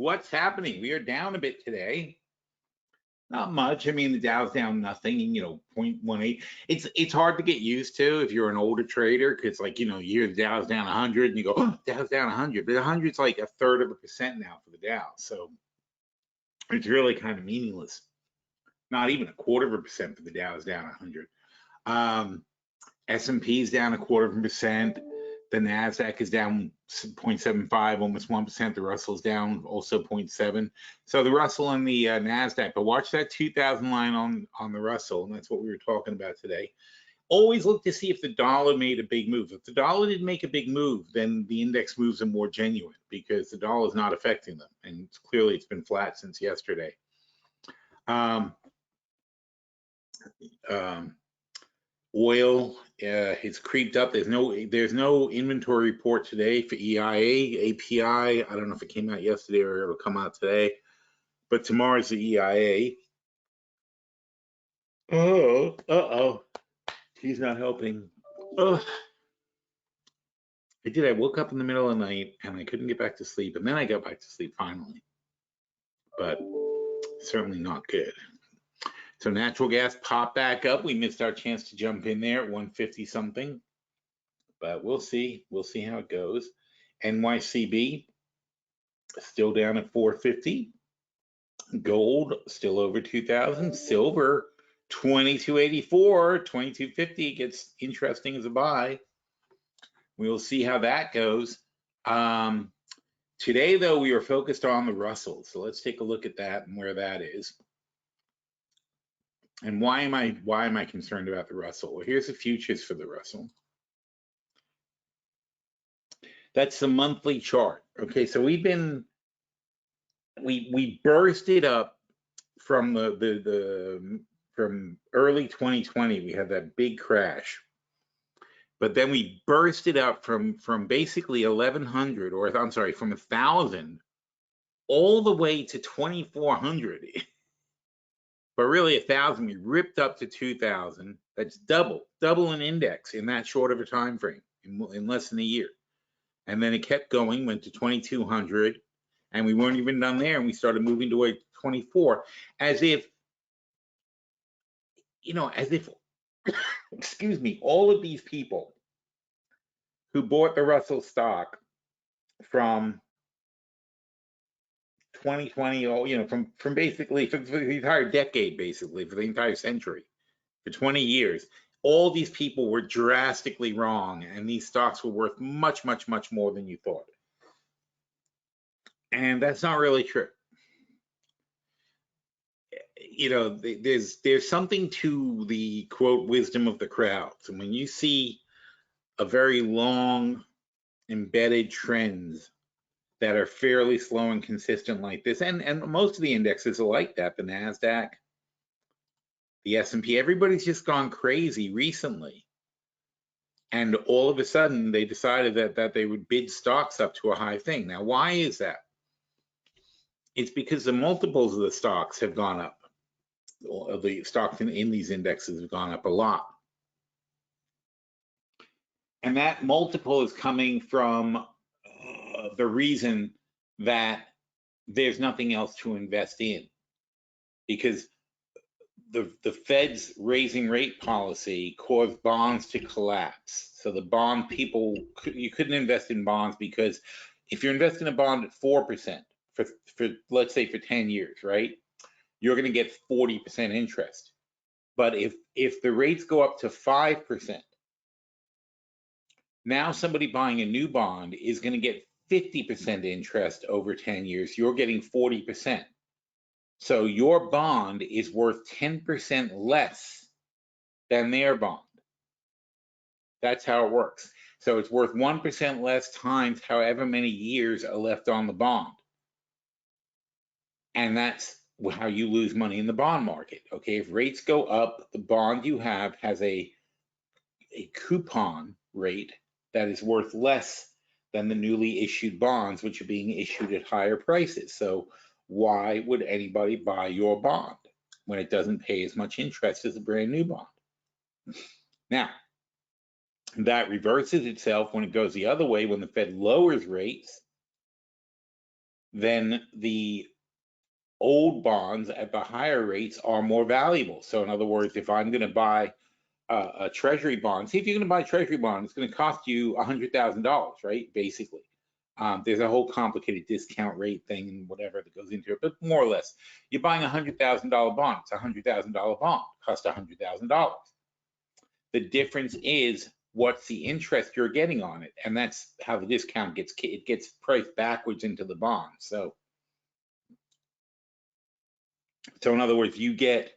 what's happening? We are down a bit today. Not much. I mean, the Dow's down nothing, 0.18. It's hard to get used to if you're an older trader, because you hear the Dow's down 100 and you go, oh, Dow's down 100, but 100's like 1/3% now for the Dow. So it's really kind of meaningless. Not even 1/4% for the Dow is down 100. S&P is down 1/4%. The NASDAQ is down 0.75, almost 1%. The Russell's down also 0.7. So the Russell and the NASDAQ, but watch that 2,000 line on the Russell, and that's what we were talking about today. Always look to see if the dollar made a big move. If the dollar didn't make a big move, then the index moves are more genuine because the dollar is not affecting them, and clearly it's been flat since yesterday. Oil has creeped up. There's no inventory report today for EIA, API. I don't know if it came out yesterday or it'll come out today, but tomorrow's the EIA. Oh, he's not helping. Oh, I woke up in the middle of the night and I couldn't get back to sleep, and then I got back to sleep finally, but certainly not good. So natural gas popped back up. We missed our chance to jump in there at 150 something, but we'll see. We'll see how it goes. NYCB still down at 450. Gold still over 2,000. Silver 2284, 2250 gets interesting as a buy. We'll see how that goes. Today though, we are focused on the Russell. So let's take a look at that and where that is. And why am I concerned about the Russell? Well, here's the futures for the Russell. That's the monthly chart. Okay, so we bursted up from from early 2020. We had that big crash, but then we bursted up from basically 1,100, or I'm sorry, from 1,000 all the way to 2,400. But really 1,000, we ripped up to 2,000. That's double an index in that short of a time frame, in less than a year. And then it kept going, went to 2,200, and we weren't even done there, and we started moving toward 24, as if, excuse me, all of these people who bought the Russell stock from 2020, from basically for the entire decade, basically for the entire century, for 20 years, all these people were drastically wrong, and these stocks were worth much, much, much more than you thought. And that's not really true. There's something to the quote wisdom of the crowds, and when you see a very long embedded trends that are fairly slow and consistent like this, and most of the indexes are like that, the NASDAQ, the S&P, everybody's just gone crazy recently. And all of a sudden, they decided that they would bid stocks up to a high thing. Now, why is that? It's because the multiples of the stocks have gone up. The stocks in these indexes have gone up a lot. And that multiple is coming from the reason that there's nothing else to invest in, because the Fed's raising rate policy caused bonds to collapse. So the bond people, you couldn't invest in bonds, because if you're investing in a bond at 4% for let's say for 10 years, right, you're going to get 40% interest. But if the rates go up to 5%, now somebody buying a new bond is going to get 50% interest over 10 years. You're getting 40%. So your bond is worth 10% less than their bond. That's how it works. So it's worth 1% less times however many years are left on the bond. And that's how you lose money in the bond market. Okay, if rates go up, the bond you have has a coupon rate that is worth less than the newly issued bonds, which are being issued at higher prices. So why would anybody buy your bond when it doesn't pay as much interest as a brand new bond? Now, that reverses itself when it goes the other way, when the Fed lowers rates. then the old bonds at the higher rates are more valuable. So in other words, if I'm going to buy a treasury bond, see if you're going to buy a treasury bond, it's going to cost you $100,000, right? Basically. There's a whole complicated discount rate thing and whatever that goes into it, but more or less, you're buying a $100,000 bond. It's a $100,000 bond, costs $100,000. The difference is what's the interest you're getting on it, and that's how the discount gets priced backwards into the bond. So in other words, you get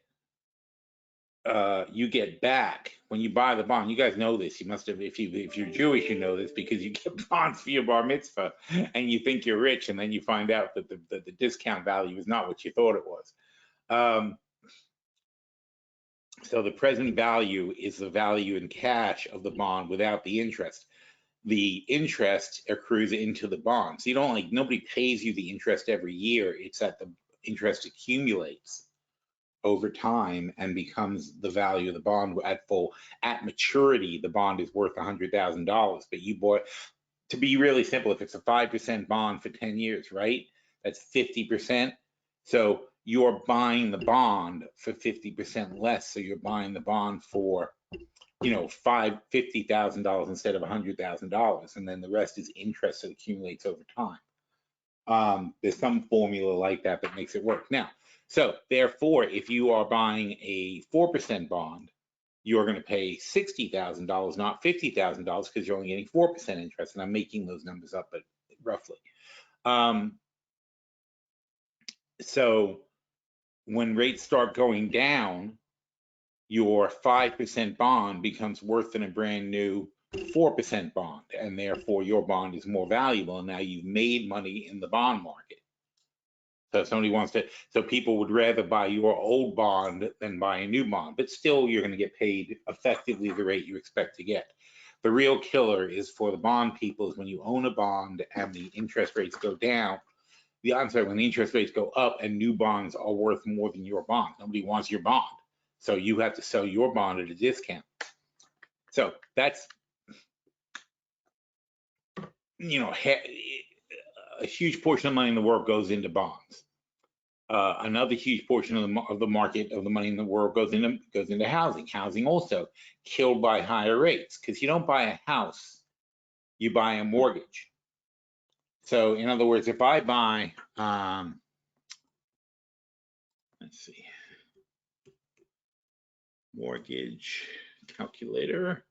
back when you buy the bond. You guys know this. You must have, if you're Jewish, you know this because you get bonds for your bar mitzvah, and you think you're rich, and then you find out that the discount value is not what you thought it was. So the present value is the value in cash of the bond without the interest. The interest accrues into the bond. So you don't nobody pays you the interest every year. It's that the interest accumulates over time and becomes the value of the bond at maturity. The bond is worth $100,000, but you bought, to be really simple, if it's a 5% bond for 10 years, right? That's 50%. So you're buying the bond for 50% less. So you're buying the bond for, $50,000 instead of $100,000, and then the rest is interest that accumulates over time. There's some formula like that that makes it work. Now, so therefore, if you are buying a 4% bond, you're going to pay $60,000, not $50,000, because you're only getting 4% interest. And I'm making those numbers up, but roughly. So when rates start going down, your 5% bond becomes worth than a brand new 4% bond, and therefore your bond is more valuable. And now you've made money in the bond market. So if somebody wants to, so people would rather buy your old bond than buy a new bond, but still you're going to get paid effectively the rate you expect to get. The real killer is for the bond people is when you own a bond and the interest rates go down. I'm sorry, when the interest rates go up and new bonds are worth more than your bond. Nobody wants your bond. So you have to sell your bond at a discount. So that's, a huge portion of money in the world goes into bonds. Another huge portion of the market of the money in the world goes into housing. Housing also killed by higher rates, because you don't buy a house, you buy a mortgage. So in other words, if I buy, let's see, mortgage calculator.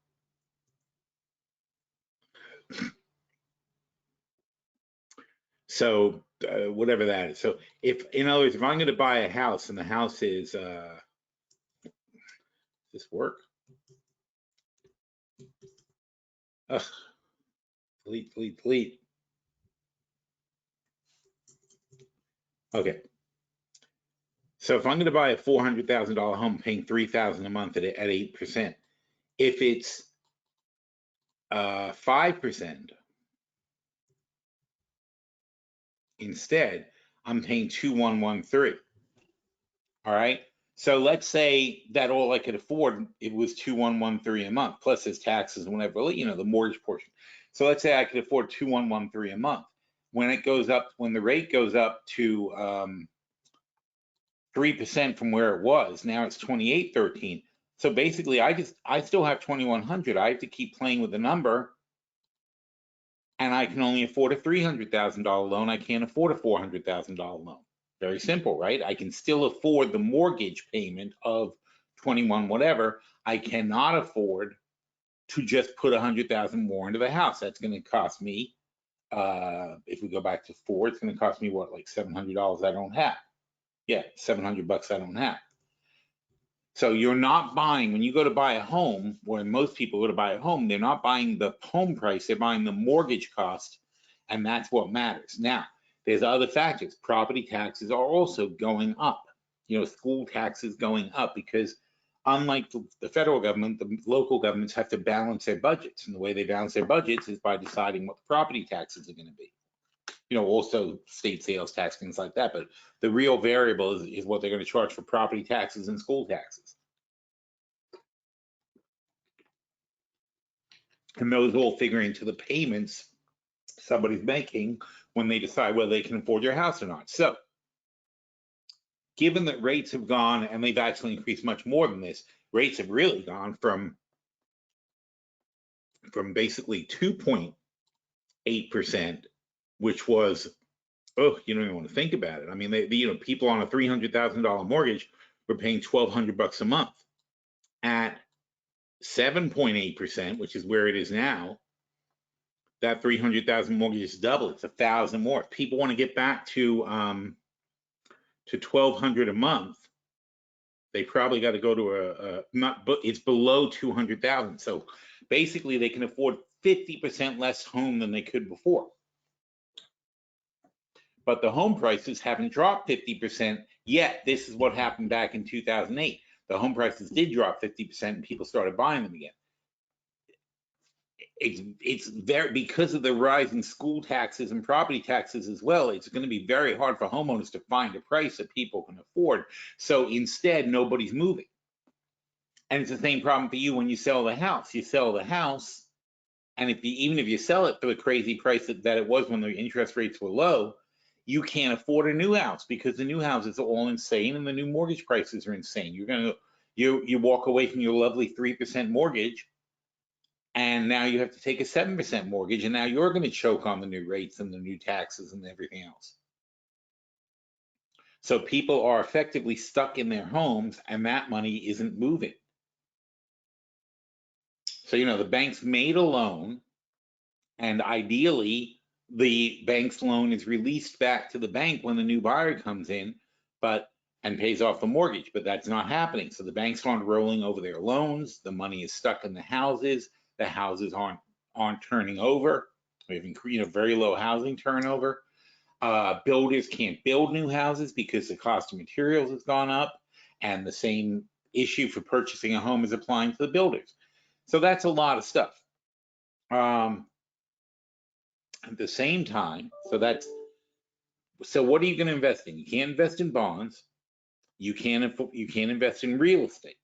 So whatever that is. So in other words, if I'm going to buy a house and the house is, does this work? Ugh. Delete. Okay. So if I'm going to buy a $400,000 home, paying $3,000 a month at 8%, if it's 5%, instead, I'm paying 2,113. All right. So let's say that all I could afford, it was 2,113 a month, plus his taxes and whatever, the mortgage portion. So let's say I could afford 2,113 a month. When it goes up, when the rate goes up to 3% from where it was, now it's 2,813. So basically, I still have 2,100. I have to keep playing with the number, and I can only afford a $300,000 loan. I can't afford a $400,000 loan. Very simple, right? I can still afford the mortgage payment of 21 whatever. I cannot afford to just put 100,000 more into the house. That's going to cost me, if we go back to 4, it's going to cost me what, like $700 I don't have. Yeah, $700 I don't have. So you're not buying, when you go to buy a home, where most people go to buy a home, they're not buying the home price, they're buying the mortgage cost, and that's what matters. Now, there's other factors. Property taxes are also going up. School taxes going up, because unlike the federal government, the local governments have to balance their budgets. And the way they balance their budgets is by deciding what the property taxes are going to be. Also state sales tax, things like that. But the real variable is what they're going to charge for property taxes and school taxes. And those all figure into the payments somebody's making when they decide whether they can afford your house or not. So given that rates have gone, and they've actually increased much more than this, rates have really gone from basically 2.8%, which was, oh, you don't even want to think about it. I mean, people on a $300,000 mortgage were paying $1,200 a month. At 7.8%, which is where it is now, that 300,000 mortgage is double. It's 1,000 more. If people want to get back to $1,200 a month, they probably got to go to it's below 200,000. So basically, they can afford 50% less home than they could before. But the home prices haven't dropped 50% yet. This is what happened back in 2008. The home prices did drop 50% and people started buying them again. It's very, because of the rise in school taxes and property taxes as well, it's going to be very hard for homeowners to find a price that people can afford. So instead, nobody's moving. And it's the same problem for you when you sell the house. You sell the house, and even if you sell it for the crazy price that it was when the interest rates were low, you can't afford a new house because the new houses are all insane and the new mortgage prices are insane. You walk away from your lovely 3% mortgage, and now you have to take a 7% mortgage, and now you're going to choke on the new rates and the new taxes and everything else. So people are effectively stuck in their homes, and that money isn't moving. So, the bank's made a loan, and ideally, the bank's loan is released back to the bank when the new buyer comes in, and pays off the mortgage, but that's not happening. So the banks aren't rolling over their loans. The money is stuck in the houses. The houses aren't turning over. We have very low housing turnover. Builders can't build new houses because the cost of materials has gone up, and the same issue for purchasing a home is applying to the builders. So that's a lot of stuff. At the same time, so what are you going to invest in? You can't invest in bonds. You can't invest in real estate.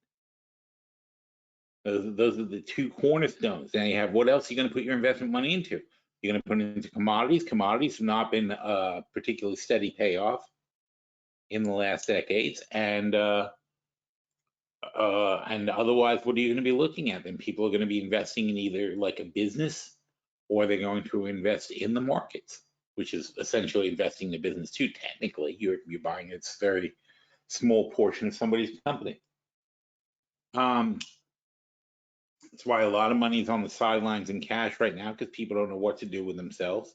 Those are the two cornerstones. Now you have, what else are you going to put your investment money into? You're going to put it into commodities. Commodities have not been a particularly steady payoff in the last decades, and otherwise, what are you going to be looking at? Then people are going to be investing in either like a business, or they're going to invest in the markets, which is essentially investing in the business too. Technically, you're buying a very small portion of somebody's company. That's why a lot of money is on the sidelines in cash right now, because people don't know what to do with themselves.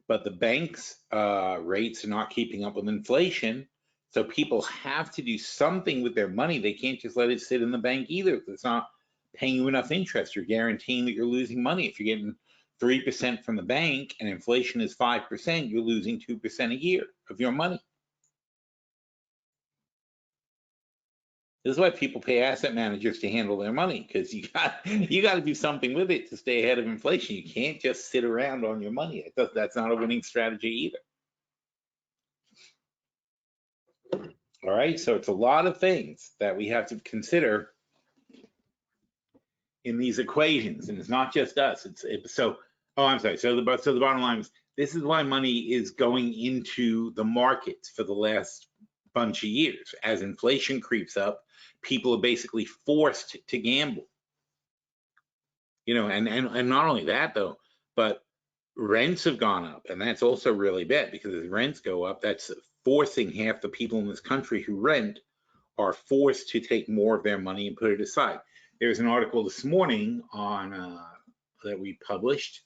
But the banks' rates are not keeping up with inflation, so people have to do something with their money. They can't just let it sit in the bank either, because it's not paying you enough interest. You're guaranteeing that you're losing money. If you're getting 3% from the bank and inflation is 5%, you're losing 2% a year of your money. This is why people pay asset managers to handle their money, because you got to do something with it to stay ahead of inflation. You can't just sit around on your money. That's not a winning strategy either. All right, so it's a lot of things that we have to consider in these equations, and it's not just us. I'm sorry. So the bottom line is, this is why money is going into the markets for the last bunch of years. As inflation creeps up, people are basically forced to gamble. And not only that though, but rents have gone up, and that's also really bad, because as rents go up, that's forcing half the people in this country who rent are forced to take more of their money and put it aside. There's an article this morning on that we published.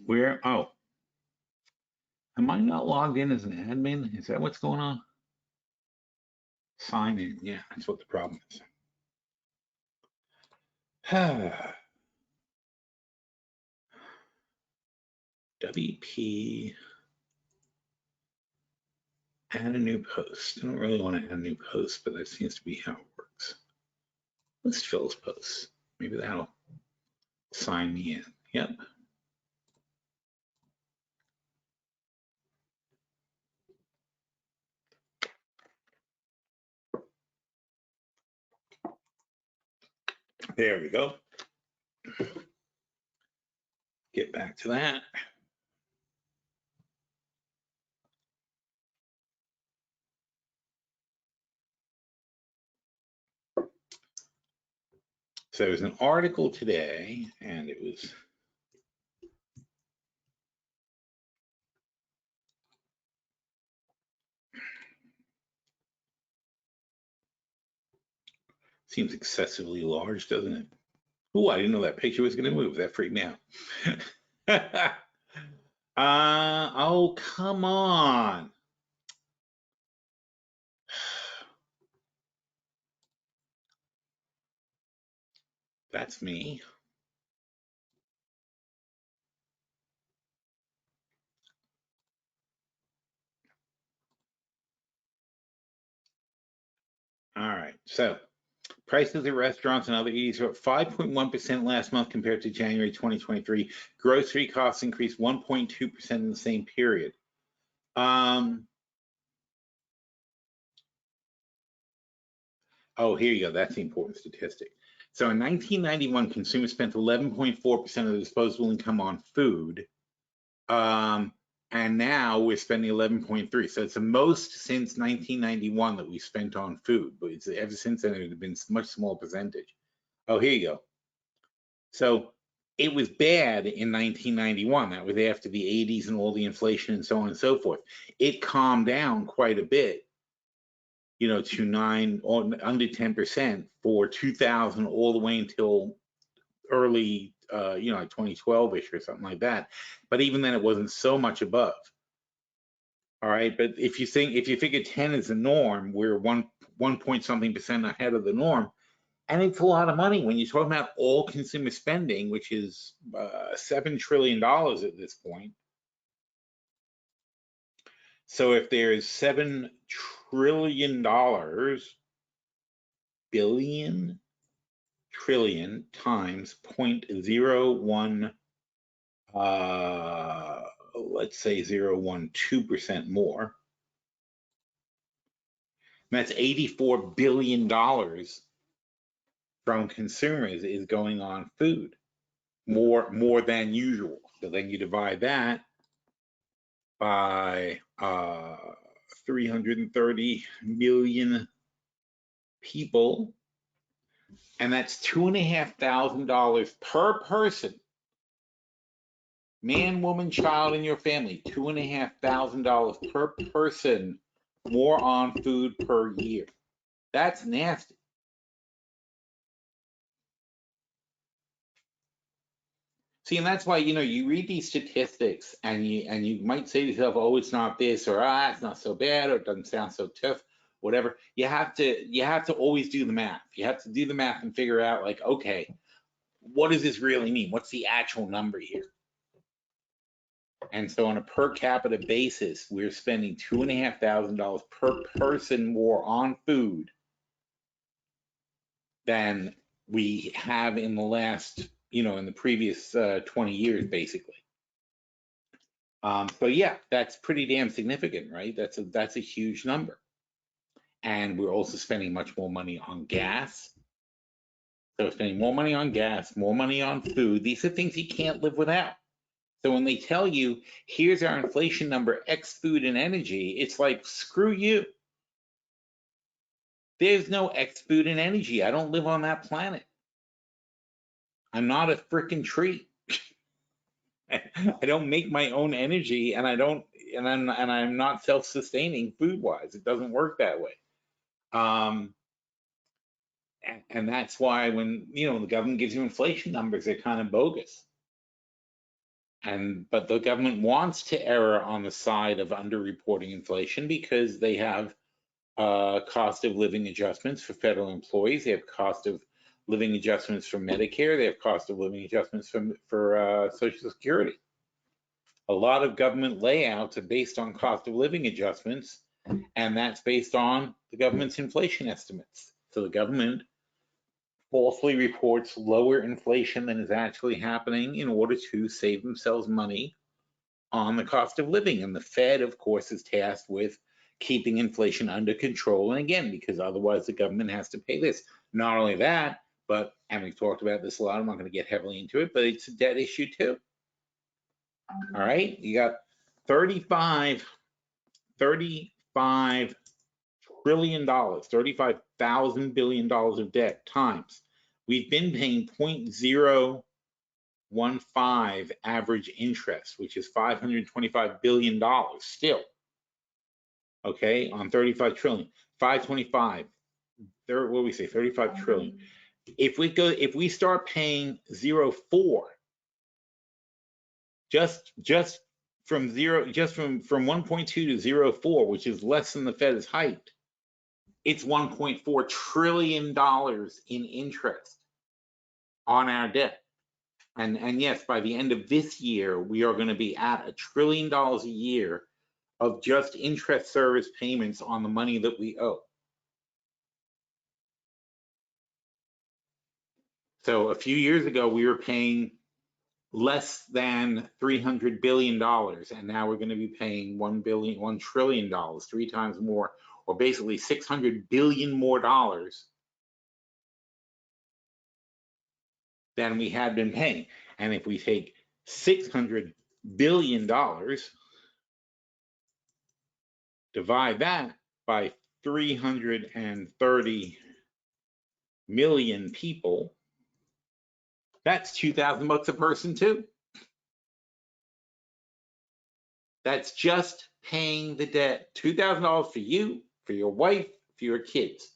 Where? Oh, am I not logged in as an admin? Is that what's going on? Sign in. Yeah, that's what the problem is. WP, add a new post. I don't really want to add a new post, but that seems to be how it works. List Phil's posts. Maybe that'll sign me in. Yep. There we go. Get back to that. So there was an article today, and it was seems excessively large, doesn't it? Oh, I didn't know that picture was going to move. That freaked me out. Oh, come on. That's me. All right. So prices at restaurants and other eateries were up 5.1% last month compared to January 2023. Grocery costs increased 1.2% in the same period. Oh, here you go. That's the important statistic. So in 1991, consumers spent 11.4% of their disposable income on food. And now we're spending 11.3. So it's the most since 1991 that we spent on food. But it's, ever since then, it has been a much smaller percentage. Oh, here you go. So it was bad in 1991. That was after the 80s and all the inflation and so on and so forth. It calmed down quite a bit, you know, to 9 or under 10% for 2000 all the way until early, you know, like 2012-ish or something like that. But even then, it wasn't so much above. All right, but if you figure 10 is the norm, we're one point something percent ahead of the norm, and it's a lot of money when you're talking about all consumer spending, which is $7 trillion at this point. So if there's $7 trillion, billion, trillion times 0.01, let's say 0.12% more, that's $84 billion from consumers is going on food, more than usual. So then you divide that by 330 million people, and that's $2,500 per person, man, woman, child in your family, $2,500 per person more on food per year. That's nasty. See, and that's why, you know, you read these statistics and you might say to yourself, oh, it's not this, or it's not so bad, or it doesn't sound so tough, whatever. You have to always do the math. You have to do the math and figure out, like, okay, what does this really mean? What's the actual number here? And so on a per capita basis, we're spending $2,500 per person more on food than we have in the last, you know, in the previous 20 years, basically. So yeah, that's pretty damn significant, right? That's a huge number. And we're also spending much more money on gas. So we're spending more money on gas, more money on food. These are things you can't live without. So when they tell you, here's our inflation number, X food and energy, it's like, screw you. There's no X food and energy. I don't live on that planet. I'm not a frickin' tree. I don't make my own energy, and I'm not self-sustaining food-wise. It doesn't work that way. And that's why when, you know, the government gives you inflation numbers, they're kind of bogus. But the government wants to err on the side of underreporting inflation because they have cost of living adjustments for federal employees. They have cost of living adjustments for Medicare. They have cost of living adjustments for Social Security. A lot of government layouts are based on cost of living adjustments, and that's based on the government's inflation estimates. So the government falsely reports lower inflation than is actually happening in order to save themselves money on the cost of living. And the Fed, of course, is tasked with keeping inflation under control. And again, because otherwise the government has to pay this. Not only that, and we've talked about this a lot, I'm not going to get heavily into it, but it's a debt issue too. All right, you got 35 trillion dollars, $35,000 billion of debt times. We've been paying 0.015 average interest, which is $525 billion still. Okay, on 35 trillion, 525. There, what do we say? 35 trillion. If we start paying 0.4, just from 1.2 to 0.4, which is less than the Fed has hiked, it's $1.4 trillion in interest on our debt. And yes, by the end of this year, we are going to be at $1 trillion a year of just interest service payments on the money that we owe. So a few years ago, we were paying less than $300 billion, and now we're going to be paying $1 trillion, 3 times more, or basically $600 billion more dollars than we had been paying. And if we take $600 billion, divide that by 330 million people, that's $2,000 a person too. That's just paying the debt. $2,000 for you, for your wife, for your kids.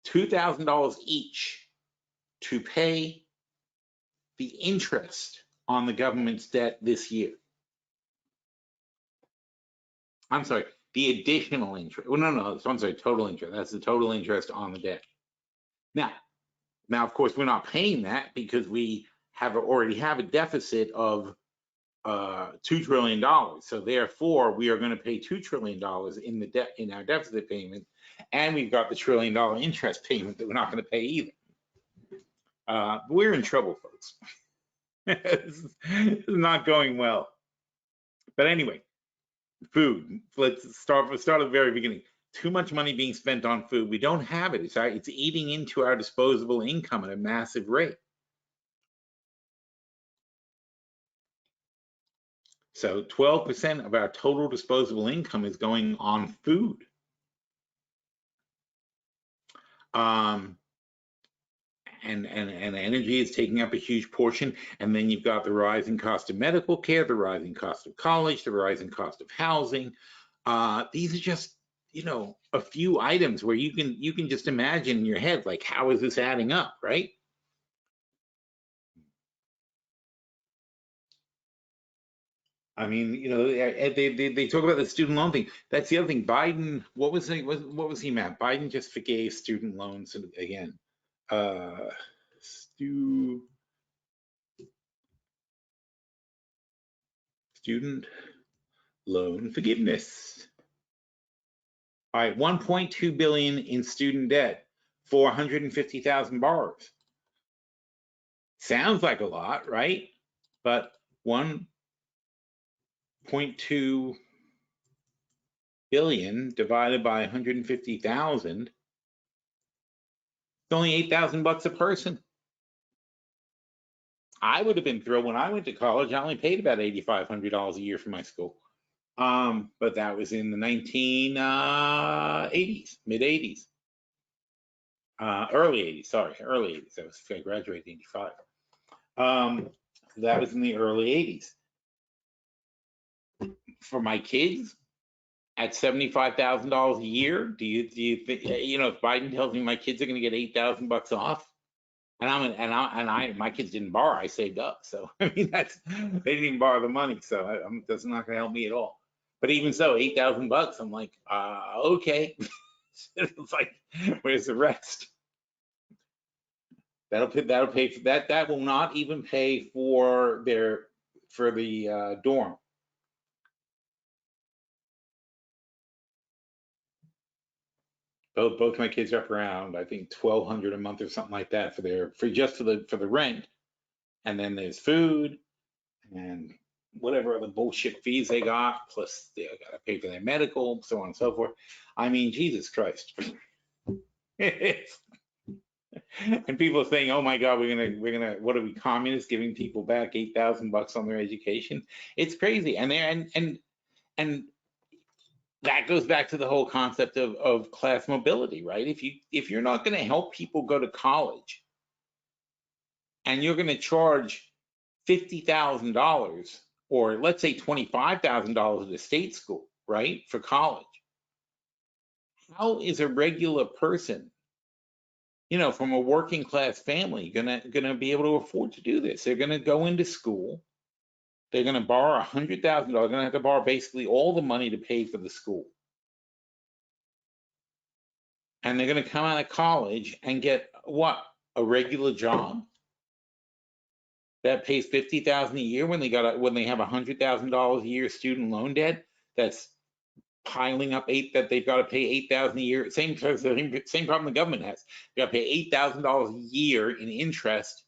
$2,000 each to pay the interest on the government's debt this year. I'm sorry, the additional interest. Well, no, I'm sorry, total interest. That's the total interest on the debt. Now, of course, we're not paying that because we already have a deficit of $2 trillion. So therefore, we are going to pay $2 trillion in the debt, in our deficit payment, and we've got the $1 trillion interest payment that we're not going to pay either. We're in trouble, folks. This is not going well. But anyway, food. Let's start at the very beginning. Too much money being spent on food. We don't have it. It's eating into our disposable income at a massive rate. So 12% of our total disposable income is going on food. And energy is taking up a huge portion. And then you've got the rising cost of medical care, the rising cost of college, the rising cost of housing. These are just, a few items where you can just imagine in your head, like, how is this adding up, right? I mean, they talk about the student loan thing. That's the other thing. Biden, what was he, Matt? Biden just forgave student loans again. Student loan forgiveness. All right, 1.2 billion in student debt for 150,000 borrowers. Sounds like a lot, right? But 1.2 billion divided by 150,000, it's only $8,000 a person. I would have been thrilled when I went to college. I only paid about $8,500 a year for my school. But that was in the 1980s, mid 80s, early 80s, sorry, early 80s. I graduated in 85. That was in the early 80s. For my kids, at $75,000 a year, do you think, if Biden tells me my kids are going to get $8,000 off, and my kids didn't borrow, I saved up. So I mean, they didn't even borrow the money, so that's not going to help me at all. But even so, $8,000, I'm like, okay. It's like, where's the rest? That'll pay for that. That will not even pay for the dorm. Both my kids are up around, I think, $1,200 a month or something like that for the rent, and then there's food and whatever other bullshit fees they got, plus they got to pay for their medical, so on and so forth. I mean, Jesus Christ. And people are saying, "Oh my God, we're gonna, what are we, communists, giving people back $8,000 on their education?" It's crazy, and that goes back to the whole concept of class mobility, right? If you're not going to help people go to college, and you're going to charge $50,000, or let's say $25,000 at a state school, right, for college, how is a regular person, from a working class family, gonna be able to afford to do this? They're gonna go into school, they're gonna borrow $100,000, they're gonna have to borrow basically all the money to pay for the school, and they're gonna come out of college and get what? A regular job that pays $50,000 a year when they have $100,000 a year student loan debt that's piling up that they've got to pay $8,000 a year. Same problem the government has. They got to pay $8,000 a year in interest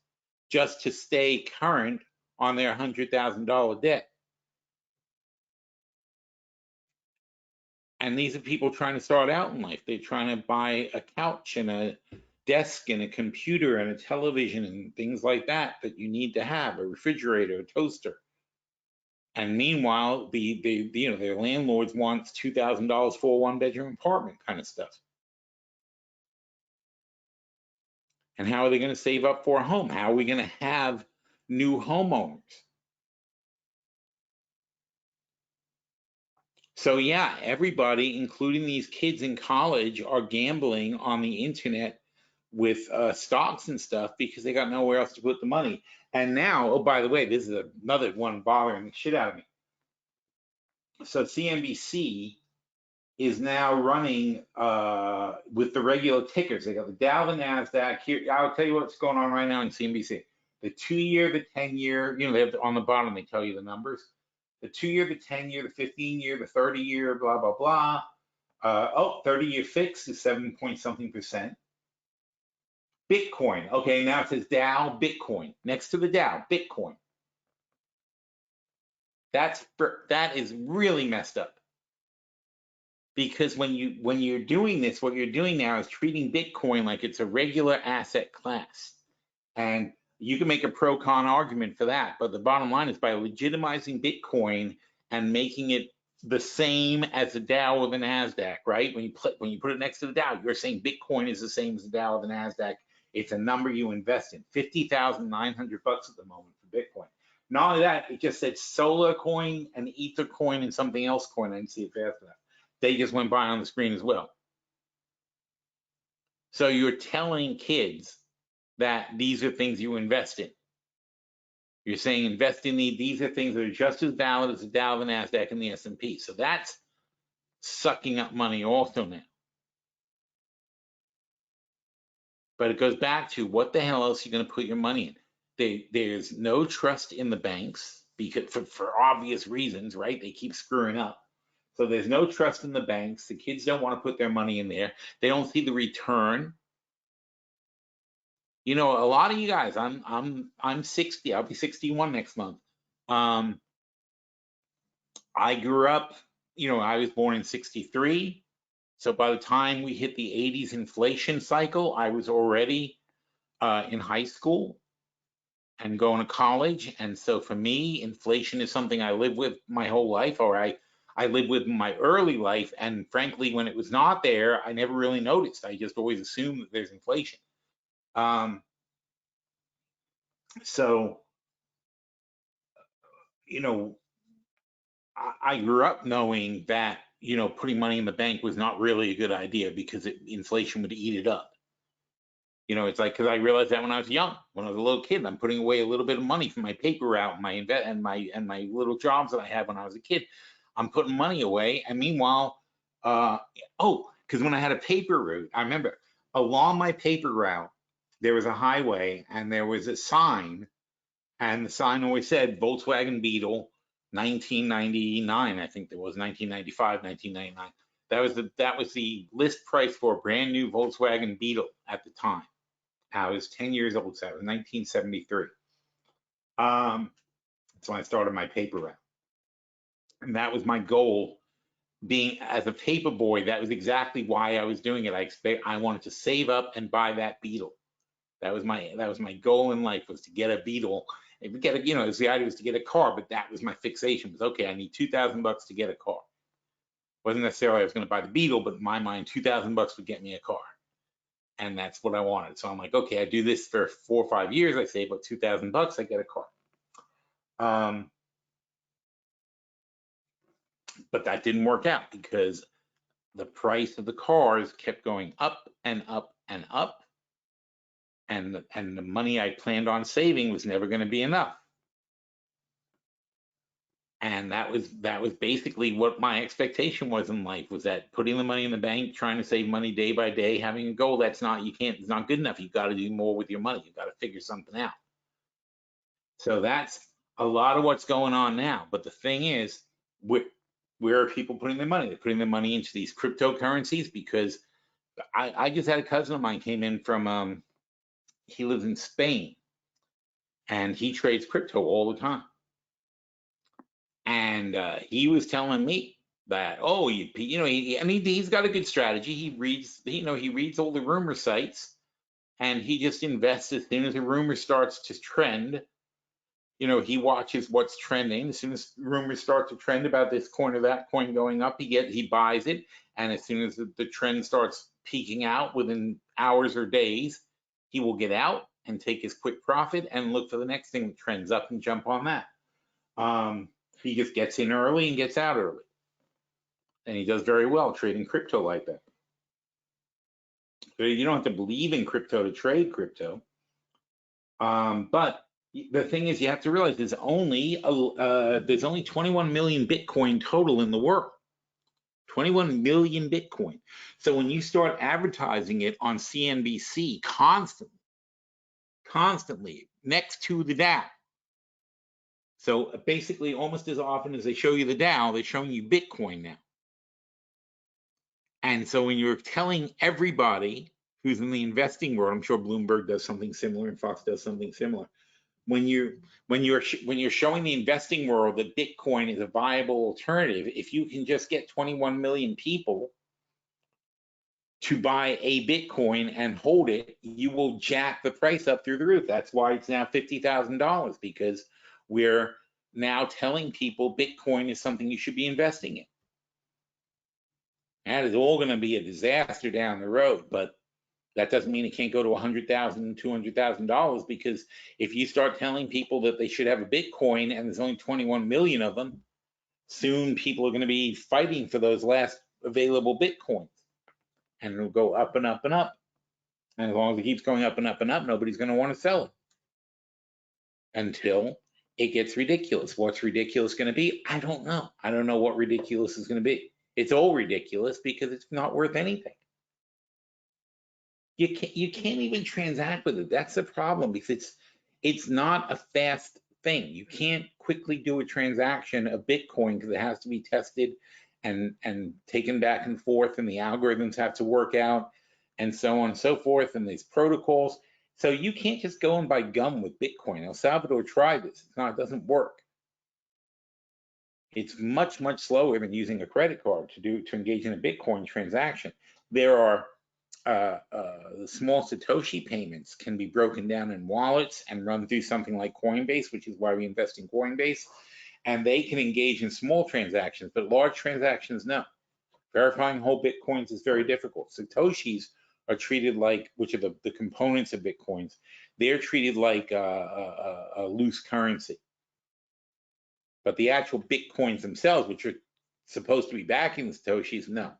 just to stay current on their $100,000 debt. And these are people trying to start out in life. They're trying to buy a couch and a desk and a computer and a television and things like that you need to have, a refrigerator, a toaster. And meanwhile, their landlords wants $2,000 for a one-bedroom apartment kind of stuff. And how are they going to save up for a home? How are we going to have new homeowners? So yeah, everybody, including these kids in college, are gambling on the internet with stocks and stuff because they got nowhere else to put the money. And now, oh, by the way, this is another one bothering the shit out of me. So CNBC is now running with the regular tickers. They got the Dow, the NASDAQ. Here, I'll tell you what's going on right now in CNBC. The 2-year, the 10-year, they have on the bottom, they tell you the numbers. The 2-year, the 10-year, the 15-year, the 30-year, blah, blah, blah. 30-year fixed is 7 point something percent. Bitcoin. Okay, now it says Dow, Bitcoin. Next to the Dow, Bitcoin. That is really messed up. Because when you're doing this, what you're doing now is treating Bitcoin like it's a regular asset class. And you can make a pro-con argument for that, but the bottom line is by legitimizing Bitcoin and making it the same as the Dow or the NASDAQ, right? When you put it next to the Dow, you're saying Bitcoin is the same as the Dow or the NASDAQ. It's a number you invest in. $50,900 at the moment for Bitcoin. Not only that, it just said Solar Coin and Ether Coin and something else coin. I didn't see it fast enough. They just went by on the screen as well. So you're telling kids that these are things you invest in. You're saying invest in these are things that are just as valid as the Dow, the NASDAQ, and the S&P. So that's sucking up money also now. But it goes back to what the hell else are you going to put your money in? There's no trust in the banks because for obvious reasons, right? They keep screwing up. So there's no trust in the banks. The kids don't want to put their money in there. They don't see the return. A lot of you guys, I'm 60. I'll be 61 next month. I grew up, I was born in 63. So by the time we hit the 80s inflation cycle, I was already in high school and going to college. And so for me, inflation is something I live with my whole life, or I lived with my early life. And frankly, when it was not there, I never really noticed. I just always assumed that there's inflation. So, I grew up knowing that, putting money in the bank was not really a good idea because inflation would eat it up. It's like, because I realized that when I was young, when I was a little kid, I'm putting away a little bit of money for my paper route, and my little jobs that I had when I was a kid. I'm putting money away, and meanwhile, because when I had a paper route, I remember along my paper route there was a highway and there was a sign, and the sign always said Volkswagen Beetle, 1999. I think there was 1995, 1999. That was the list price for a brand new Volkswagen Beetle at the time. I was 10 years old, so it was 1973. That's when I started my paper route. And that was my goal. Being as a paper boy, that was exactly why I was doing it. I wanted to save up and buy that Beetle. That was my goal in life, was to get a Beetle. And get a, the idea was to get a car, but that was my fixation. Was okay, I need $2,000 to get a car. Wasn't necessarily I was going to buy the Beetle, but in my mind, $2,000 would get me a car, and that's what I wanted. So I'm like, okay, I do this for 4 or 5 years. I save about $2,000. I get a car. But that didn't work out because the price of the cars kept going up and up and up, and the money I planned on saving was never going to be enough. And that was basically what my expectation was in life, was that putting the money in the bank, trying to save money day by day, having a goal, it's not good enough. You've got to do more with your money. You've got to figure something out. So that's a lot of what's going on now. But the thing is, where are people putting their money? They're putting their money into these cryptocurrencies, because I just had a cousin of mine came in from, he lives in Spain, and he trades crypto all the time. And he was telling me that, oh, he's got a good strategy. He reads, he reads all the rumor sites, and he just invests as soon as a rumor starts to trend. He watches what's trending. As soon as rumors start to trend about this coin or that coin going up, he buys it. And as soon as the trend starts peaking out within hours or days, he will get out and take his quick profit and look for the next thing that trends up and jump on that. He just gets in early and gets out early. And he does very well trading crypto like that. So you don't have to believe in crypto to trade crypto. But the thing is, you have to realize there's only 21 million Bitcoin total in the world. 21 million Bitcoin. So when you start advertising it on CNBC constantly next to the Dow, so basically almost as often as they show you the Dow, they're showing you Bitcoin now. And so when you're telling everybody who's in the investing world, I'm sure Bloomberg does something similar and Fox does something similar. When you're showing the investing world that Bitcoin is a viable alternative, if you can just get 21 million people to buy a Bitcoin and hold it, you will jack the price up through the roof. That's why it's now $50,000, because we're now telling people Bitcoin is something you should be investing in. That is all going to be a disaster down the road, but that doesn't mean it can't go to $100,000, $200,000, because if you start telling people that they should have a Bitcoin and there's only 21 million of them, soon people are going to be fighting for those last available Bitcoins, and it'll go up and up and up. And as long as it keeps going up and up and up, nobody's going to want to sell it until it gets ridiculous. What's ridiculous going to be? I don't know. I don't know what ridiculous is going to be. It's all ridiculous because it's not worth anything. You can't even transact with it. That's the problem, because it's not a fast thing. You can't quickly do a transaction of Bitcoin because it has to be tested and taken back and forth, and the algorithms have to work out, and so on and so forth, and these protocols. So you can't just go and buy gum with Bitcoin. El Salvador tried this. It doesn't work. It's much, much slower than using a credit card to engage in a Bitcoin transaction. There are the small Satoshi payments can be broken down in wallets and run through something like Coinbase, which is why we invest in Coinbase. And they can engage in small transactions, but large transactions, no. Verifying whole Bitcoins is very difficult. Satoshis are treated like, which are the components of Bitcoins, they're treated like a loose currency. But the actual Bitcoins themselves, which are supposed to be backing the Satoshis, no.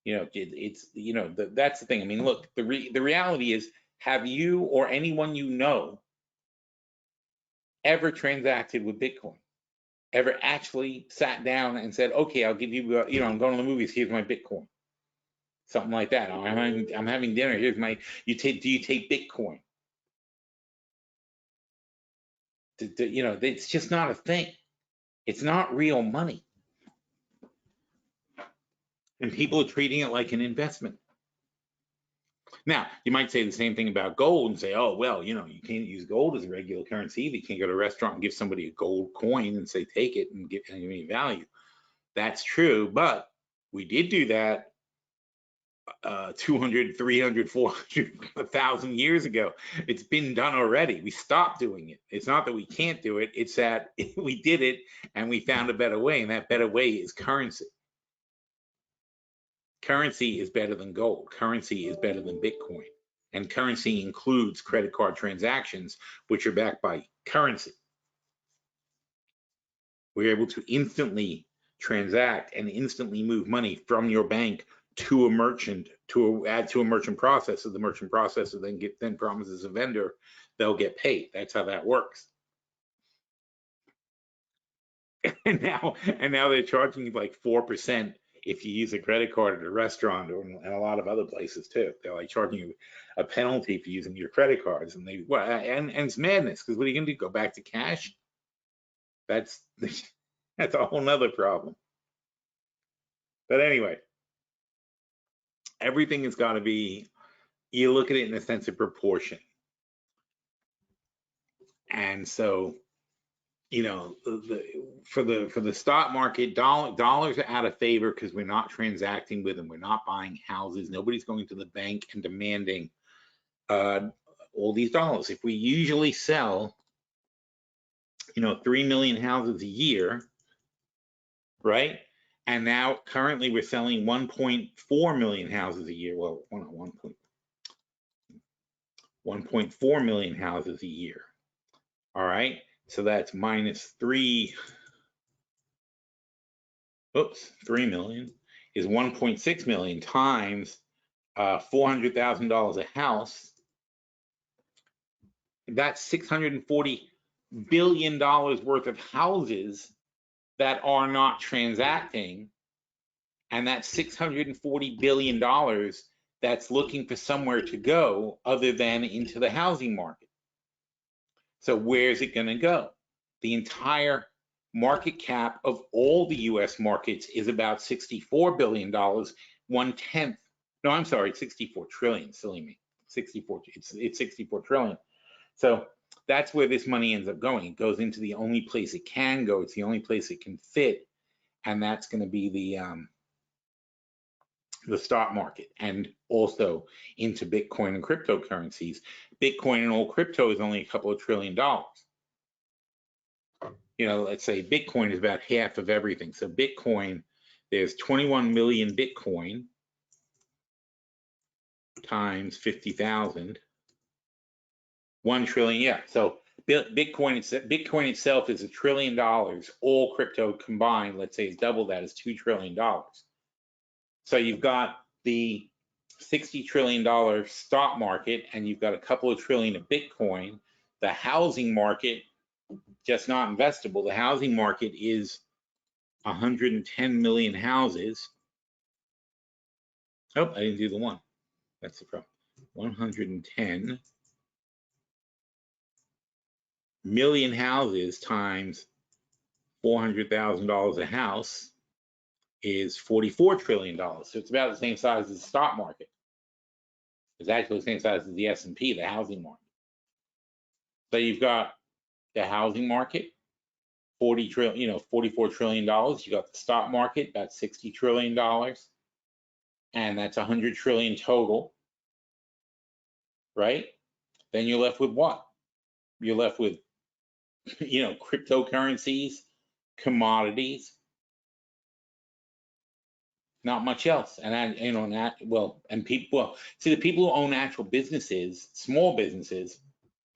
That's the thing. I mean, look, the reality is, have you or anyone you know ever transacted with Bitcoin? Ever actually sat down and said, okay, I'll give you, I'm going to the movies, here's my Bitcoin. Something like that. I'm having dinner, here's my, do you take Bitcoin? It's just not a thing. It's not real money. And people are treating it like an investment. Now, you might say the same thing about gold and say, oh, well, you can't use gold as a regular currency either. You can't go to a restaurant and give somebody a gold coin and say, take it and give any value. That's true, but we did do that 200, 300, 400, 1,000 years ago. It's been done already. We stopped doing it. It's not that we can't do it. It's that we did it and we found a better way. And that better way is currency. Currency is better than gold. Currency is better than Bitcoin. And currency includes credit card transactions, which are backed by currency. We're able to instantly transact and instantly move money from your bank to a merchant, to add to a merchant processor. The merchant processor then promises a vendor they'll get paid. That's how that works. And now they're charging you like 4% if you use a credit card at a restaurant or and a lot of other places too. They're like charging you a penalty for using your credit cards, and and it's madness, because what are you gonna do? Go back to cash? That's that's a whole nother problem. But anyway, everything has got to be, you look at it in a sense of proportion. And so, you know, for the stock market, dollars are out of favor because we're not transacting with them. We're not buying houses. Nobody's going to the bank and demanding all these dollars. If we usually sell, 3 million houses a year, right? And now currently we're selling 1.4 million houses a year. Well, 1.4 million houses a year. All right, so that's minus 3 million is 1.6 million times $400,000 a house. That's $640 billion worth of houses that are not transacting, and that's $640 billion that's looking for somewhere to go other than into the housing market. So where's it going to go? The entire market cap of all the US markets is about $64 billion, 1/10. No, I'm sorry, 64 trillion, silly me. 64, it's 64 trillion. So that's where this money ends up going. It goes into the only place it can go. It's the only place it can fit, and that's going to be the stock market, and also into Bitcoin and cryptocurrencies. Bitcoin and all crypto is only a couple of $1 trillion. Let's say Bitcoin is about half of everything. So Bitcoin, there's 21 million Bitcoin times 50,000, 1 trillion. Yeah. So Bitcoin itself is $1 trillion. All crypto combined, let's say, is double that, is $2 trillion. So you've got the $60 trillion stock market, and you've got a couple of trillion of Bitcoin. The housing market, just not investable. The housing market is 110 million houses. Oh, I didn't do the one. That's the problem. 110 million houses times $400,000 a house is $44 trillion. So it's about the same size as the stock market. It's actually the same size as the S&P, the housing market. So you've got the housing market, $44 trillion. You got the stock market, about $60 trillion, and that's 100 trillion total, right? Then you're left with what? You're left with, cryptocurrencies, commodities, not much else. And and people, see, the people who own actual businesses, small businesses,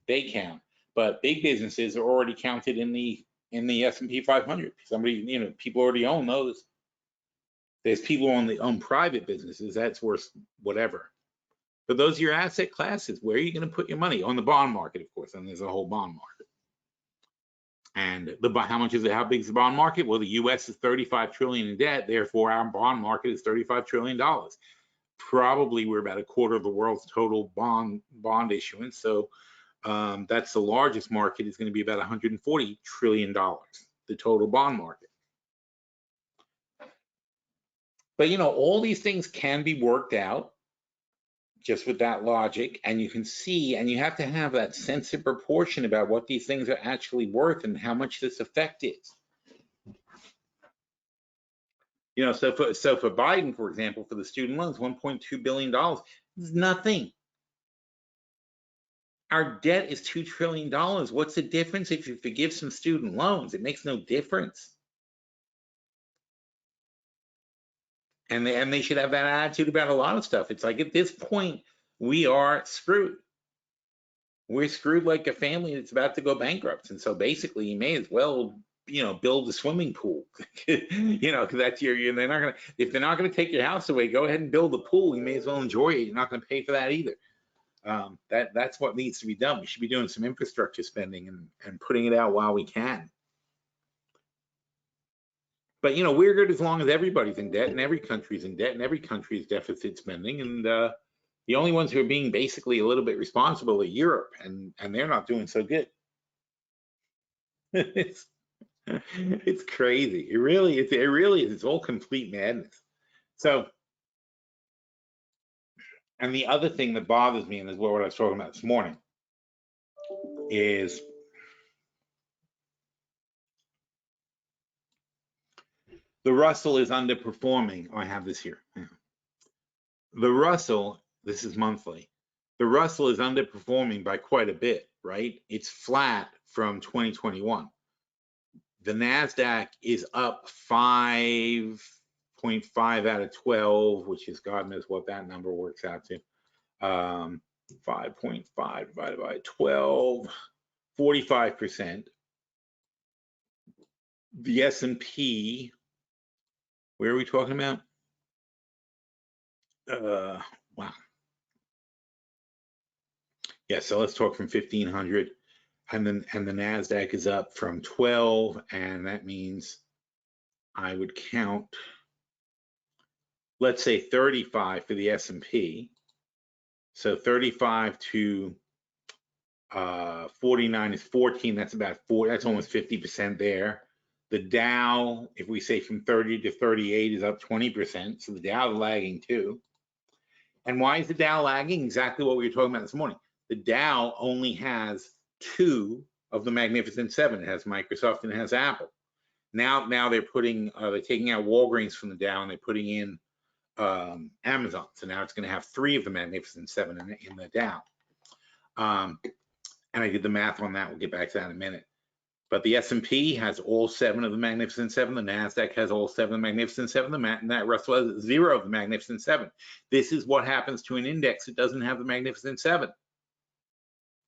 they count, but big businesses are already counted in the S&P 500. People already own those. There's people who own private businesses, that's worth whatever. But those are your asset classes. Where are you going to put your money? On the bond market, of course, and there's a whole bond market. And how much is it? How big is the bond market? Well, the US is 35 trillion in debt, therefore our bond market is $35 trillion. Probably we're about a quarter of the world's total bond issuance. So that's the largest market, is going to be about $140 trillion, the total bond market. But all these things can be worked out just with that logic, and you can see, and you have to have that sense of proportion about what these things are actually worth and how much this effect is. You know, so for Biden, for example, for the student loans, $1.2 billion is nothing. Our debt is $2 trillion. What's the difference if you forgive some student loans? It makes no difference. And they should have that attitude about a lot of stuff. It's like, at this point, we are screwed. We're screwed like a family that's about to go bankrupt. And so basically, you may as well, you know, build a swimming pool. You know, because that's they're not gonna, if they're not gonna take your house away, go ahead and build a pool. You may as well enjoy it. You're not gonna pay for that either. That's what needs to be done. We should be doing some infrastructure spending and putting it out while we can. But you know, we're good as long as everybody's in debt, and every country's in debt, and every country's deficit spending, and the only ones who are being basically a little bit responsible are Europe, and they're not doing so good. it's crazy. It really is. It really is. It's all complete madness. So, and the other thing that bothers me, and is what I was talking about this morning, is the Russell is underperforming. Oh, I have this here. The Russell, this is monthly. The Russell is underperforming by quite a bit, right? It's flat from 2021. The NASDAQ is up 5.5 out of 12, which is God knows what that number works out to. 5.5 divided by 12, 45%. The S&P, where are we talking about? Wow. Yeah, so let's talk from 1500, and then the NASDAQ is up from 12, and that means I would count, let's say 35 for the S&P. So 35 to 49 is 14. That's about 4. That's almost 50% there. The Dow, if we say from 30 to 38, is up 20%. So the Dow is lagging too. And why is the Dow lagging? Exactly what we were talking about this morning. The Dow only has 2 of the Magnificent 7. It has Microsoft and it has Apple. Now they're taking out Walgreens from the Dow and they're putting in Amazon. So now it's going to have 3 of the Magnificent 7 in the Dow. And I did the math on that. We'll get back to that in a minute. But the S&P has all 7 of the Magnificent 7. The NASDAQ has all 7 of the Magnificent 7. That Russell has 0 of the Magnificent 7. This is what happens to an index that doesn't have the Magnificent 7.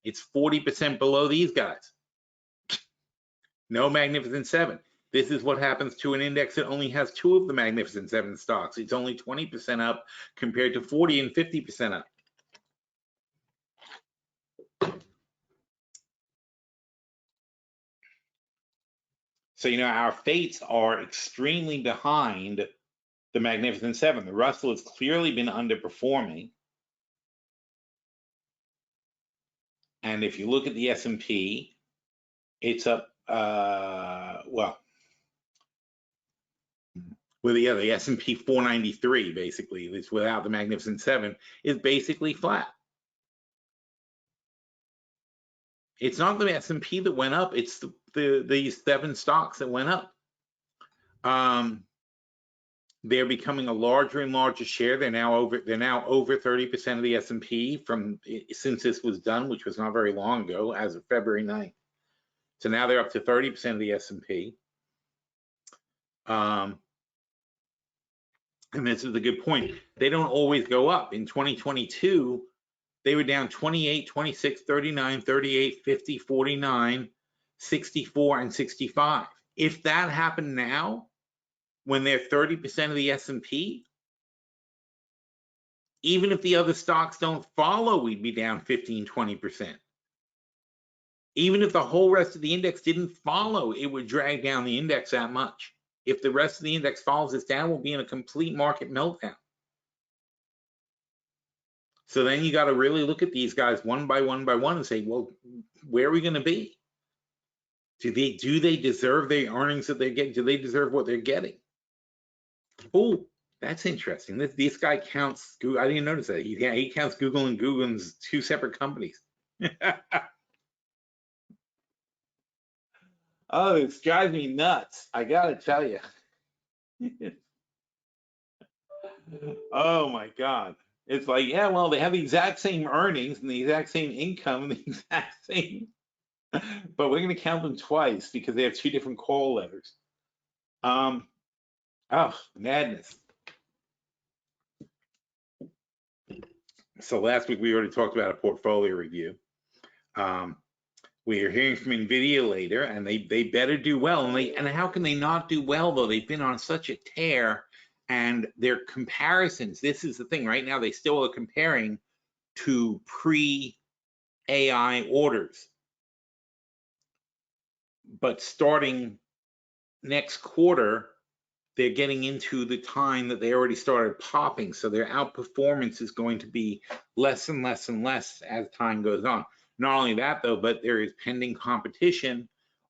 It's 40% below these guys. No Magnificent 7. This is what happens to an index that only has 2 of the Magnificent 7 stocks. It's only 20% up compared to 40 and 50% up. So, you know, our fates are extremely behind the Magnificent 7. The Russell has clearly been underperforming. And if you look at the S&P, it's up, well, with the S&P 493, basically, it's without the Magnificent 7, is basically flat. It's not the S&P that went up, it's these 7 stocks that went up. They're becoming a larger and larger share. They're now over 30% of the S&P since this was done, which was not very long ago, as of February 9th. So now they're up to 30% of the S&P. And this is a good point. They don't always go up. In 2022, they were down 28, 26, 39, 38, 50, 49, 64, and 65. If that happened now, when they're 30% of the S&P, even if the other stocks don't follow, we'd be down 15, 20%. Even if the whole rest of the index didn't follow, it would drag down the index that much. If the rest of the index follows us down, we'll be in a complete market meltdown. So then you got to really look at these guys one by one and say, well, where are we going to be? Do they deserve the earnings that they're getting? Do they deserve what they're getting? Oh, that's interesting. This guy counts Google. I didn't notice that. He counts Google and Google's 2 separate companies. Oh, it's driving me nuts. I gotta tell you. Oh my God. It's like, yeah, well, they have the exact same earnings and the exact same income and the exact same, but we're going to count them twice because they have two different call letters. Oh, madness. So last week we already talked about a portfolio review. We are hearing from NVIDIA later, and they better do well. And how can they not do well though? They've been on such a tear, and their comparisons. This is the thing. Right now, they still are comparing to pre-AI orders, but starting next quarter, they're getting into the time that they already started popping. So their outperformance is going to be less and less and less as time goes on. Not only that, though, but there is pending competition,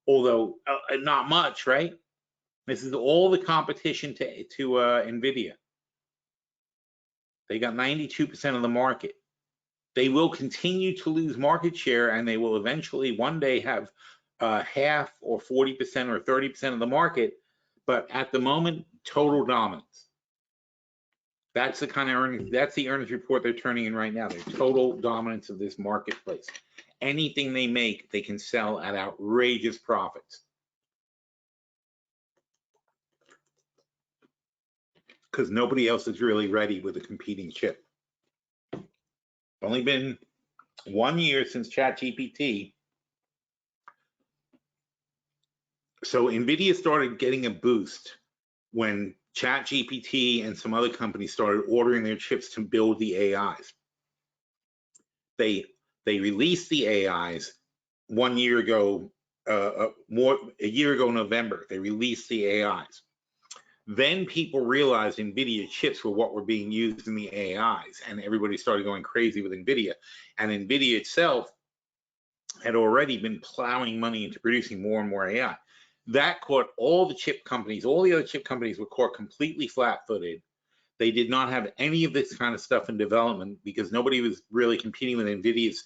although not much, right? This is all the competition to NVIDIA. They got 92% of the market. They will continue to lose market share, and they will eventually one day have half or 40% or 30% of the market. But at the moment, total dominance. That's the kind of earnings, that's the earnings report they're turning in right now. They're total dominance of this marketplace. Anything they make, they can sell at outrageous profits. Because nobody else is really ready with a competing chip. Only been 1 year since ChatGPT. So NVIDIA started getting a boost when ChatGPT and some other companies started ordering their chips to build the AIs. They released the AIs 1 year ago, a year ago November. They released the AIs. Then people realized NVIDIA chips were what were being used in the AIs, and everybody started going crazy with NVIDIA. And NVIDIA itself had already been plowing money into producing more and more AI. That caught all the chip companies, all the other chip companies were caught completely flat-footed. They did not have any of this kind of stuff in development because nobody was really competing with NVIDIA's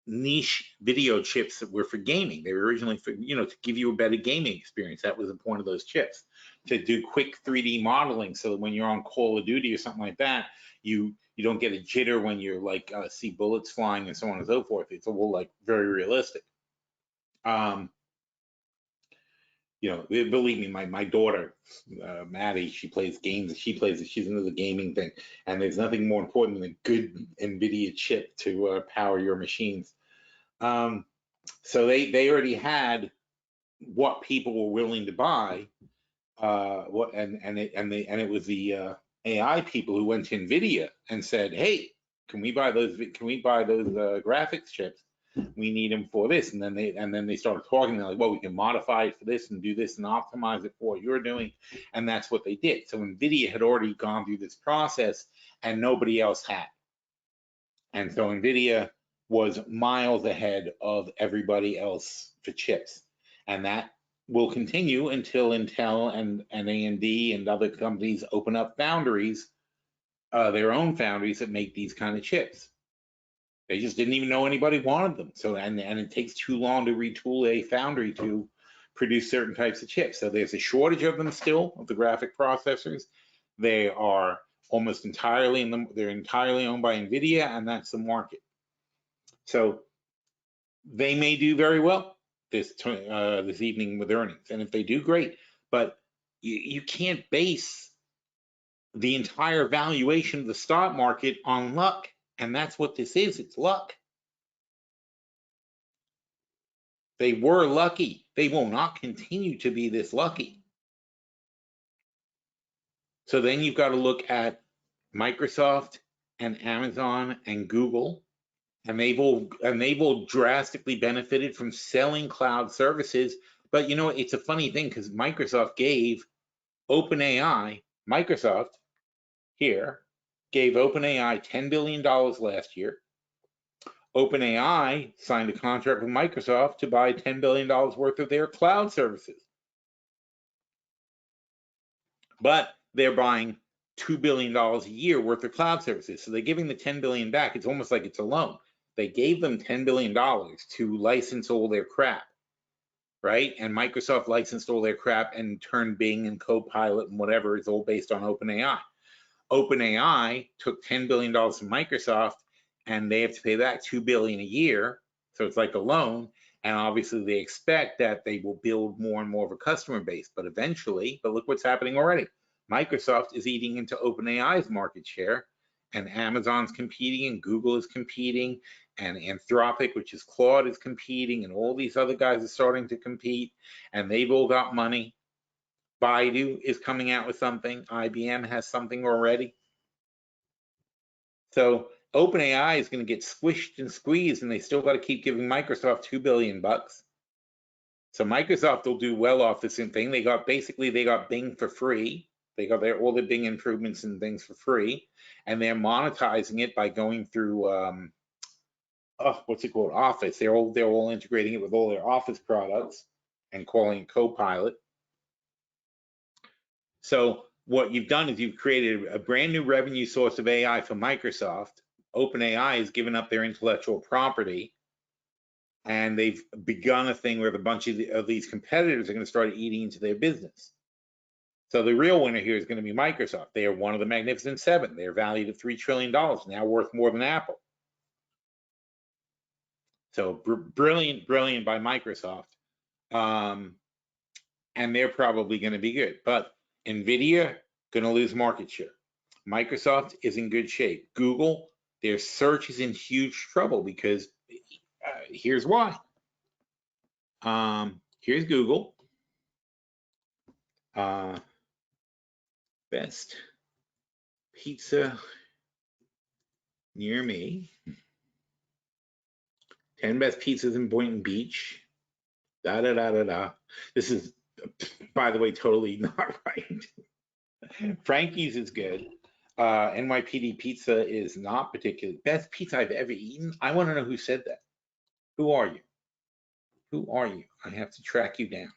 niche video chips that were for gaming. They were originally for, to give you a better gaming experience. That was the point of those chips, to do quick 3D modeling so that when you're on Call of Duty or something like that, you don't get a jitter when you're like see bullets flying and so on and so forth. It's all like very realistic. Believe me, my daughter, Maddie, she plays games. She's into the gaming thing, and there's nothing more important than a good NVIDIA chip to power your machines. So they already had what people were willing to buy. It was the AI people who went to NVIDIA and said, "Hey, can we buy those graphics chips? We need them for this." And then they started talking. They're like, "Well, we can modify it for this and do this and optimize it for what you're doing," and that's what they did. So NVIDIA had already gone through this process, and nobody else had. And so NVIDIA was miles ahead of everybody else for chips, and that will continue until Intel and AMD and other companies open up foundries, their own foundries that make these kind of chips. They just didn't even know anybody wanted them. So and it takes too long to retool a foundry to produce certain types of chips. So there's a shortage of them still, of the graphic processors. They are almost entirely they're entirely owned by NVIDIA, and that's the market. So they may do very well this evening with earnings, and if they do, great. But you can't base the entire valuation of the stock market on luck, and that's what this is. It's luck. They were lucky. They will not continue to be this lucky. So then you've got to look at Microsoft and Amazon and Google, and they've all drastically benefited from selling cloud services. But it's a funny thing because Microsoft gave OpenAI, gave OpenAI $10 billion last year. OpenAI signed a contract with Microsoft to buy $10 billion worth of their cloud services. But they're buying $2 billion a year worth of cloud services. So they're giving the $10 billion back. It's almost like it's a loan. They gave them $10 billion to license all their crap, right? And Microsoft licensed all their crap and turned Bing and Copilot and whatever is all based on OpenAI. OpenAI took $10 billion from Microsoft, and they have to pay back $2 billion a year. So it's like a loan. And obviously they expect that they will build more and more of a customer base, but eventually, but look what's happening already. Microsoft is eating into OpenAI's market share, and Amazon's competing, and Google is competing, and Anthropic, which is Claude, is competing, and all these other guys are starting to compete, and they've all got money. Baidu is coming out with something. IBM has something already. So OpenAI is going to get squished and squeezed, and they still got to keep giving Microsoft $2 billion. So Microsoft will do well off this thing. They got Bing for free. They got all the Bing improvements and things for free, and they're monetizing it by going through what's it called? Office. They're all integrating it with all their Office products and calling it Copilot. So what you've done is you've created a brand new revenue source of AI for Microsoft. OpenAI has given up their intellectual property, and they've begun a thing where a bunch of these competitors are going to start eating into their business. So the real winner here is going to be Microsoft. They are one of the Magnificent Seven. They are valued at $3 trillion, now worth more than Apple. So brilliant by Microsoft. And they're probably going to be good. But NVIDIA, going to lose market share. Microsoft is in good shape. Google, their search is in huge trouble because here's why. Here's Google. Best pizza near me. 10 best pizzas in Boynton Beach. This is, by the way, totally not right. Frankie's is good. NYPD Pizza is not particularly best pizza I've ever eaten. I want to know who said that. Who are you? Who are you? I have to track you down.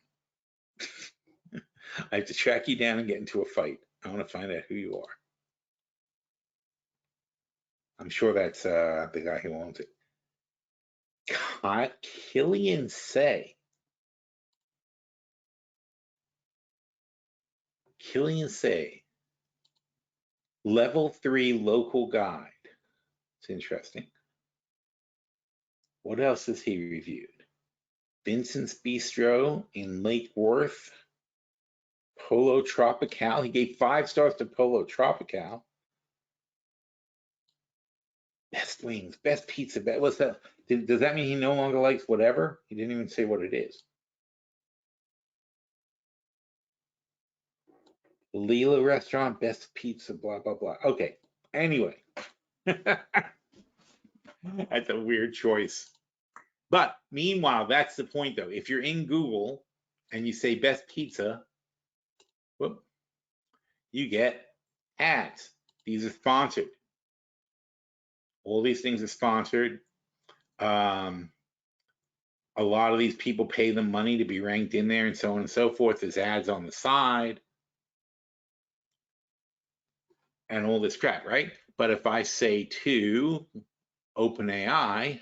I have to track you down and get into a fight. I want to find out who you are. I'm sure that's the guy who owns it. Killian Say. Killian Say. Level 3 local guide. It's interesting. What else has he reviewed? Vincent's Bistro in Lake Worth. Polo Tropical. He gave 5 stars to Polo Tropical. Best wings, best pizza. What's that? Does that mean he no longer likes whatever? He didn't even say what it is. Leela Restaurant, best pizza, blah, blah, blah. Okay, anyway. That's a weird choice. But meanwhile, that's the point though. If you're in Google and you say best pizza, whoop, you get ads. These are sponsored. All these things are sponsored. A lot of these people pay them money to be ranked in there and so on and so forth. There's ads on the side and all this crap, right? But if I say to OpenAI,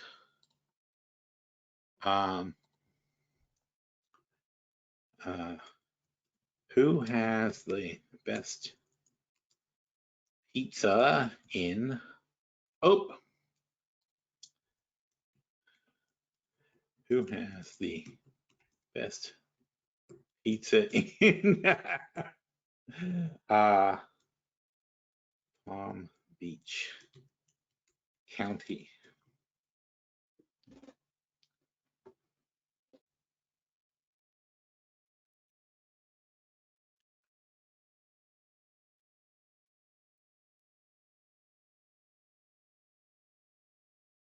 who has the best pizza in who has the best pizza in Palm Beach County?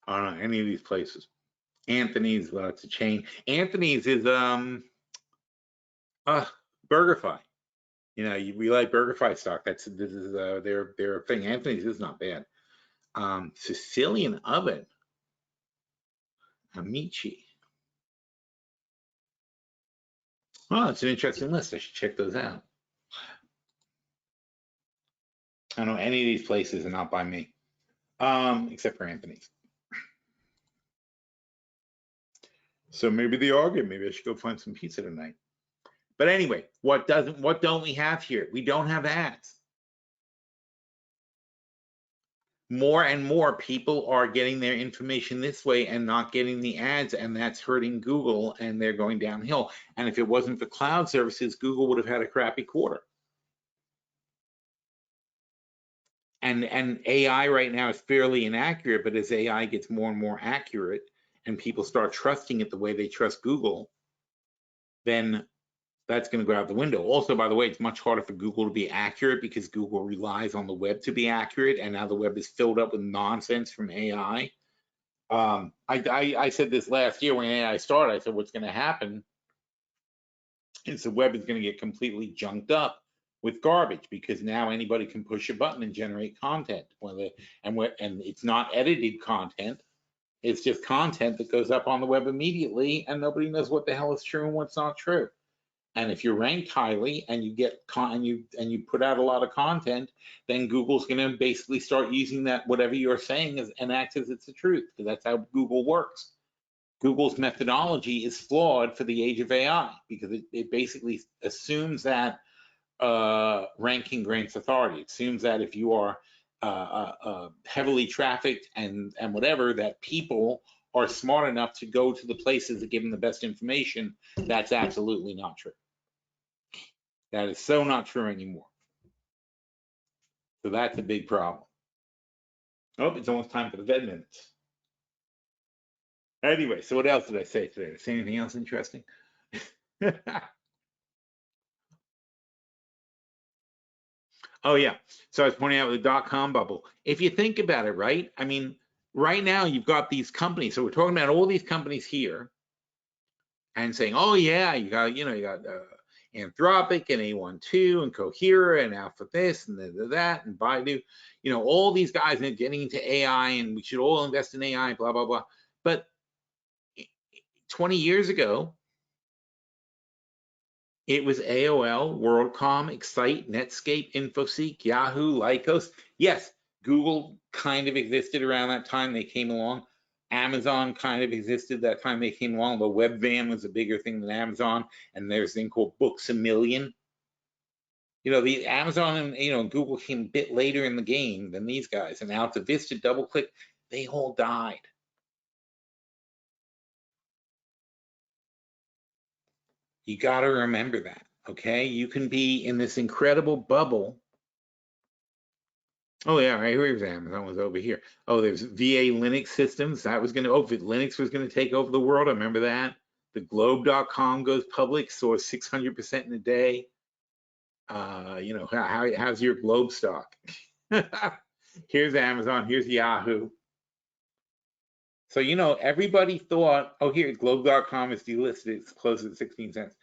I don't know any of these places. Anthony's, well, it's a chain. Anthony's is BurgerFi. You know, we like BurgerFi stock. This is their thing. Anthony's is not bad. Sicilian Oven, Amici. Oh, it's an interesting list. I should check those out. I don't know any of these places are not by me, except for Anthony's. So maybe they are good. Maybe I should go find some pizza tonight. But anyway, what don't we have here? We don't have ads. more and more people are getting their information this way and not getting the ads, and that's hurting Google, and they're going downhill. And if it wasn't for cloud services, Google would have had a crappy quarter. And AI right now is fairly inaccurate, but as AI gets more and more accurate and people start trusting it the way they trust Google, then that's going to go out the window. Also, by the way, it's much harder for Google to be accurate because Google relies on the web to be accurate, and now the web is filled up with nonsense from AI. I said this last year when AI started. I said what's going to happen is the web is going to get completely junked up with garbage, because now anybody can push a button and generate content, and it's not edited content. It's just content that goes up on the web immediately, and nobody knows what the hell is true and what's not true. And if you're ranked highly and you get and you put out a lot of content, then Google's going to basically start using that whatever you're saying and act as it's the truth, because that's how Google works. Google's methodology is flawed for the age of AI, because it basically assumes that ranking grants authority. It assumes that if you are heavily trafficked and whatever, that people are smart enough to go to the places that give them the best information. That's absolutely not true. That is so not true anymore. So that's a big problem. Oh, it's almost time for the vet minutes. Anyway, so what else did I say today? Did I say anything else interesting? Oh yeah, so I was pointing out with the dot-com bubble. If you think about it, right? I mean, right now you've got these companies. So we're talking about all these companies here, and saying, oh yeah, you got Anthropic and A12 and Cohere and Alpha this and that and Baidu, all these guys are getting into AI, and we should all invest in AI, blah blah blah. But 20 years ago, it was AOL, WorldCom, Excite, Netscape, InfoSeek, Yahoo, Lycos. Yes, Google kind of existed around that time they came along. Amazon kind of existed that time they came along. The Webvan was a bigger thing than Amazon, and there's a thing called Books A Million. The Amazon and Google came a bit later in the game than these guys, and Alta Vista, DoubleClick, they all died. You got to remember that, okay? You can be in this incredible bubble. Oh yeah, right here's Amazon was over here. Oh, there's VA Linux systems. That was going to, Linux was going to take over the world. I remember that. The globe.com goes public, saw 600% in a day. How's your globe stock? Here's Amazon, here's Yahoo. So, everybody thought, oh, here, globe.com is delisted, it's closed at 16 cents.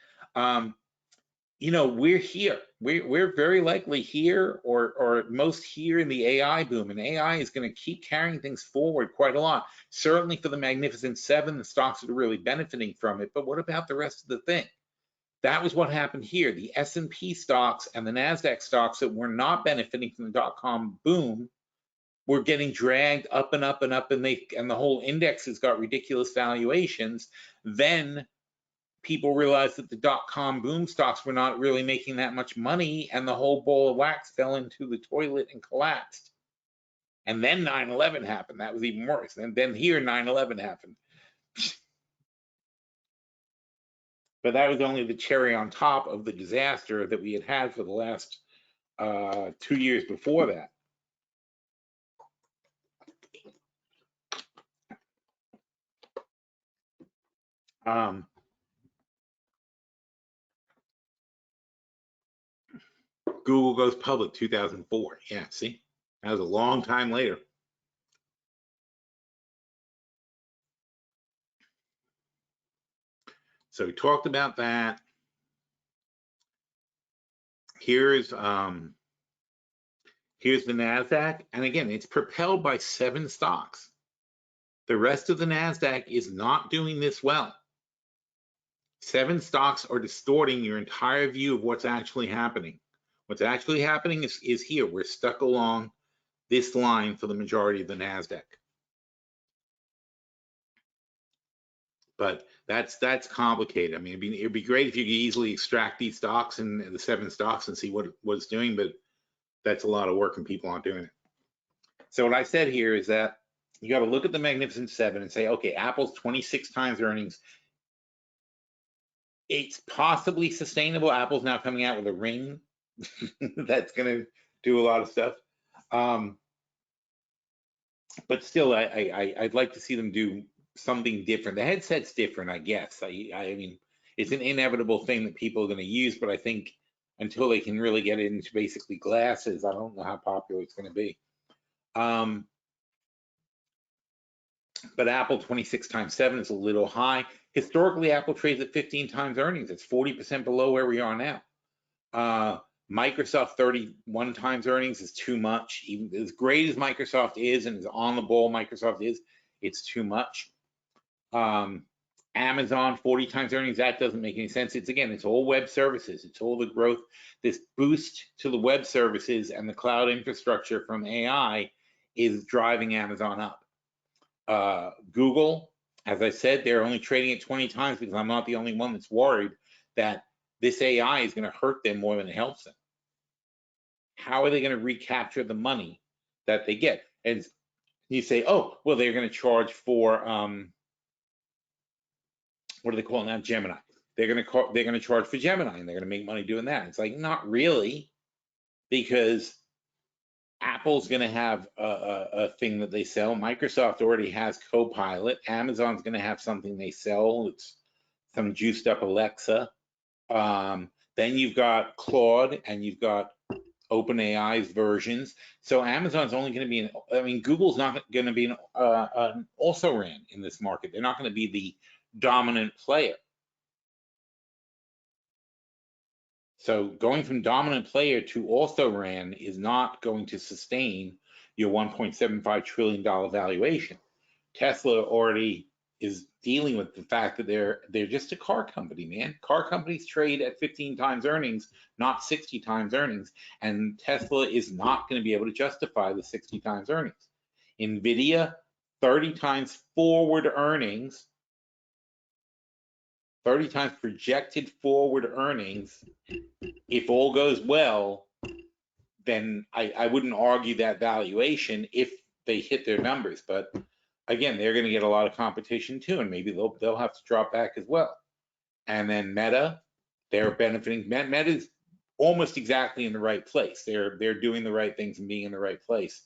We're here. We're very likely here, or most here in the AI boom, and AI is going to keep carrying things forward quite a lot. Certainly for the Magnificent Seven, the stocks are really benefiting from it, but what about the rest of the thing? That was what happened here. The S&P stocks and the NASDAQ stocks that were not benefiting from the dot-com boom were getting dragged up and up and up, and the whole index has got ridiculous valuations. Then people realized that the dot-com boom stocks were not really making that much money, and the whole ball of wax fell into the toilet and collapsed. And then 9/11 happened. That was even worse. And then here 9/11 happened. But that was only the cherry on top of the disaster that we had for the last 2 years before that. Google goes public 2004. Yeah, see, that was a long time later. So we talked about that. Here's the NASDAQ, and again, it's propelled by 7 stocks. The rest of the NASDAQ is not doing this well. 7 stocks are distorting your entire view of what's actually happening. What's actually happening is here. We're stuck along this line for the majority of the NASDAQ. But that's complicated. I mean, it'd be great if you could easily extract these stocks and the 7 stocks and see what it's doing, but that's a lot of work and people aren't doing it. So what I said here is that you got to look at the Magnificent Seven and say, okay, Apple's 26 times earnings. It's possibly sustainable. Apple's now coming out with a ring that's going to do a lot of stuff. But still, I'd like to see them do something different. The headset's different, I guess. I mean, it's an inevitable thing that people are going to use, but I think until they can really get it into basically glasses, I don't know how popular it's going to be. But Apple 26 times 7 is a little high. Historically, Apple trades at 15 times earnings. It's 40% below where we are now. Microsoft 31 times earnings is too much. Even as great as Microsoft is and as on the ball Microsoft is, it's too much. Amazon 40 times earnings, that doesn't make any sense. It's all web services. It's all the growth. This boost to the web services and the cloud infrastructure from AI is driving Amazon up. Google, as I said, they're only trading at 20 times because I'm not the only one that's worried that this AI is going to hurt them more than it helps them. How are they going to recapture the money that they get? And you say, oh, well, they're going to charge for what do they call it now? Gemini. They're going to charge for Gemini, and they're going to make money doing that. It's like, not really, because Apple's going to have a thing that they sell. Microsoft already has Copilot. Amazon's going to have something they sell. It's some juiced up Alexa. Then you've got Claude, and you've got OpenAI's versions. So Amazon's only going to be Google's not going to be an also-ran in this market. They're not going to be the dominant player. So going from dominant player to also-ran is not going to sustain your $1.75 trillion valuation. Tesla already is dealing with the fact that they're just a car company, man. Car companies trade at 15 times earnings, not 60 times earnings, and Tesla is not going to be able to justify the 60 times earnings. NVIDIA, 30 times forward earnings, 30 times projected forward earnings. If all goes well, then I wouldn't argue that valuation if they hit their numbers. But again, they're going to get a lot of competition too, and maybe they'll have to drop back as well. And then Meta, they're benefiting. Meta's almost exactly in the right place. They're doing the right things and being in the right place.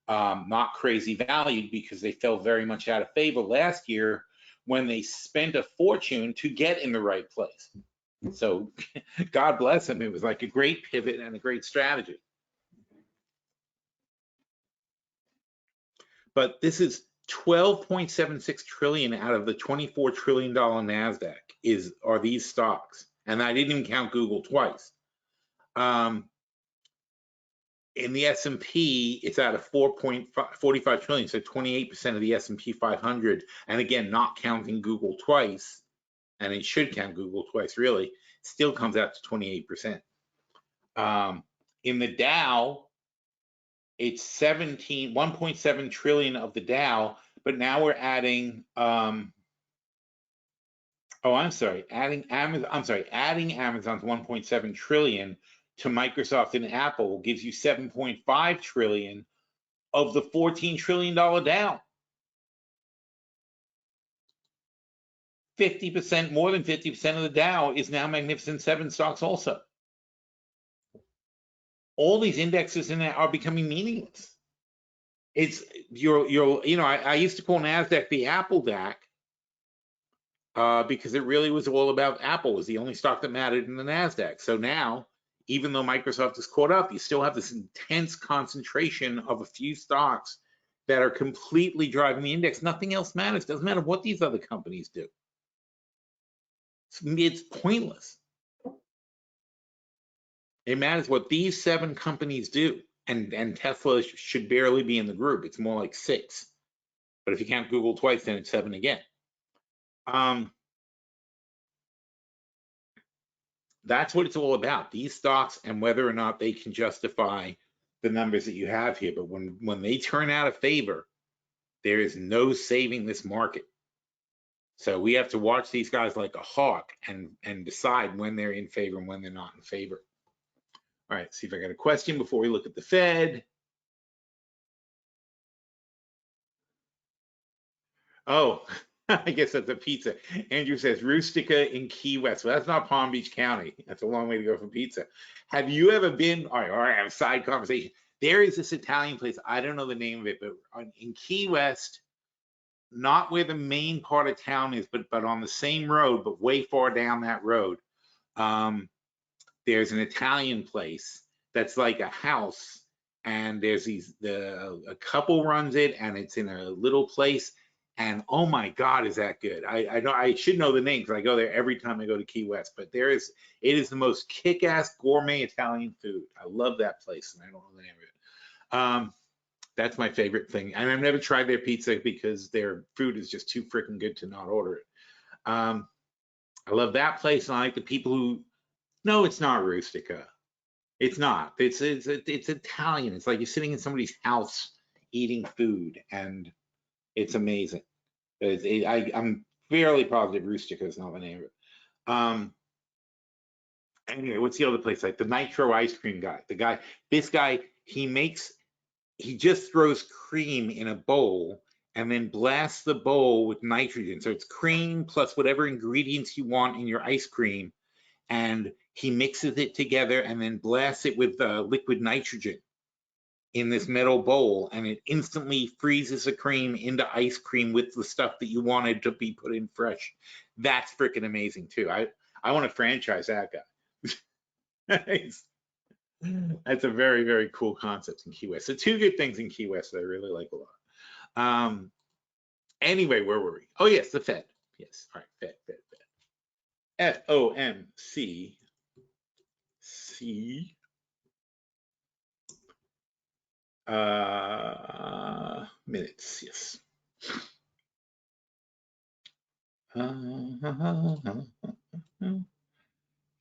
Not crazy valued because they fell very much out of favor last year when they spent a fortune to get in the right place. So God bless them. It was like a great pivot and a great strategy. But this is 12.76 trillion out of the $24 trillion NASDAQ are these stocks. And I didn't even count Google twice. In the S&P, it's out of 4.45 trillion, so 28% of the S&P 500. And again, not counting Google twice, and it should count Google twice, really, still comes out to 28%. In the Dow, it's 1.7 trillion of the Dow, but now we're adding, adding Amazon's 1.7 trillion to Microsoft and Apple gives you 7.5 trillion of the $14 trillion Dow. 50%, more than 50% of the Dow is now Magnificent Seven stocks also. All these indexes in there are becoming meaningless. It's I used to call NASDAQ the Apple DAC because it really was all about Apple. It was the only stock that mattered in the NASDAQ. So now, even though Microsoft is caught up, you still have this intense concentration of a few stocks that are completely driving the index. Nothing else matters. Doesn't matter what these other companies do. It's pointless. It matters what these 7 companies do. And Tesla should barely be in the group. It's more like 6. But if you count Google twice, then it's 7 again. That's what it's all about, these stocks and whether or not they can justify the numbers that you have here. But when they turn out of favor, there is no saving this market. So we have to watch these guys like a hawk and decide when they're in favor and when they're not in favor. All right, see if I got a question before we look at the Fed. Oh, I guess that's a pizza. Andrew says Rustica in Key West. Well, that's not Palm Beach County. That's a long way to go for pizza. Have you ever been? All right, I have a side conversation. There is this Italian place. I don't know the name of it, but in Key West, not where the main part of town is, but on the same road, but way far down that road. There's an Italian place that's like a house, and there's a couple runs it, and it's in a little place, and oh my God, is that good? I know I should know the name because I go there every time I go to Key West, but it is the most kick-ass gourmet Italian food. I love that place, and I don't know the name of it. That's my favorite thing, and I've never tried their pizza because their food is just too freaking good to not order it. I love that place, and I like the people who. No, it's not Rustica. It's not. It's Italian. It's like you're sitting in somebody's house eating food, and it's amazing. I'm fairly positive Rustica is not the name of it. Anyway, what's the other place? Like the Nitro ice cream guy. This guy, he just throws cream in a bowl and then blasts the bowl with nitrogen. So it's cream plus whatever ingredients you want in your ice cream, and he mixes it together and then blasts it with liquid nitrogen in this metal bowl, and it instantly freezes the cream into ice cream with the stuff that you wanted to be put in fresh. That's freaking amazing too. I want to franchise that guy. That's a very, very cool concept in Key West. So two good things in Key West that I really like a lot. Anyway, where were we? Oh yes, the Fed. Yes, all right, Fed. FOMC. Minutes, yes.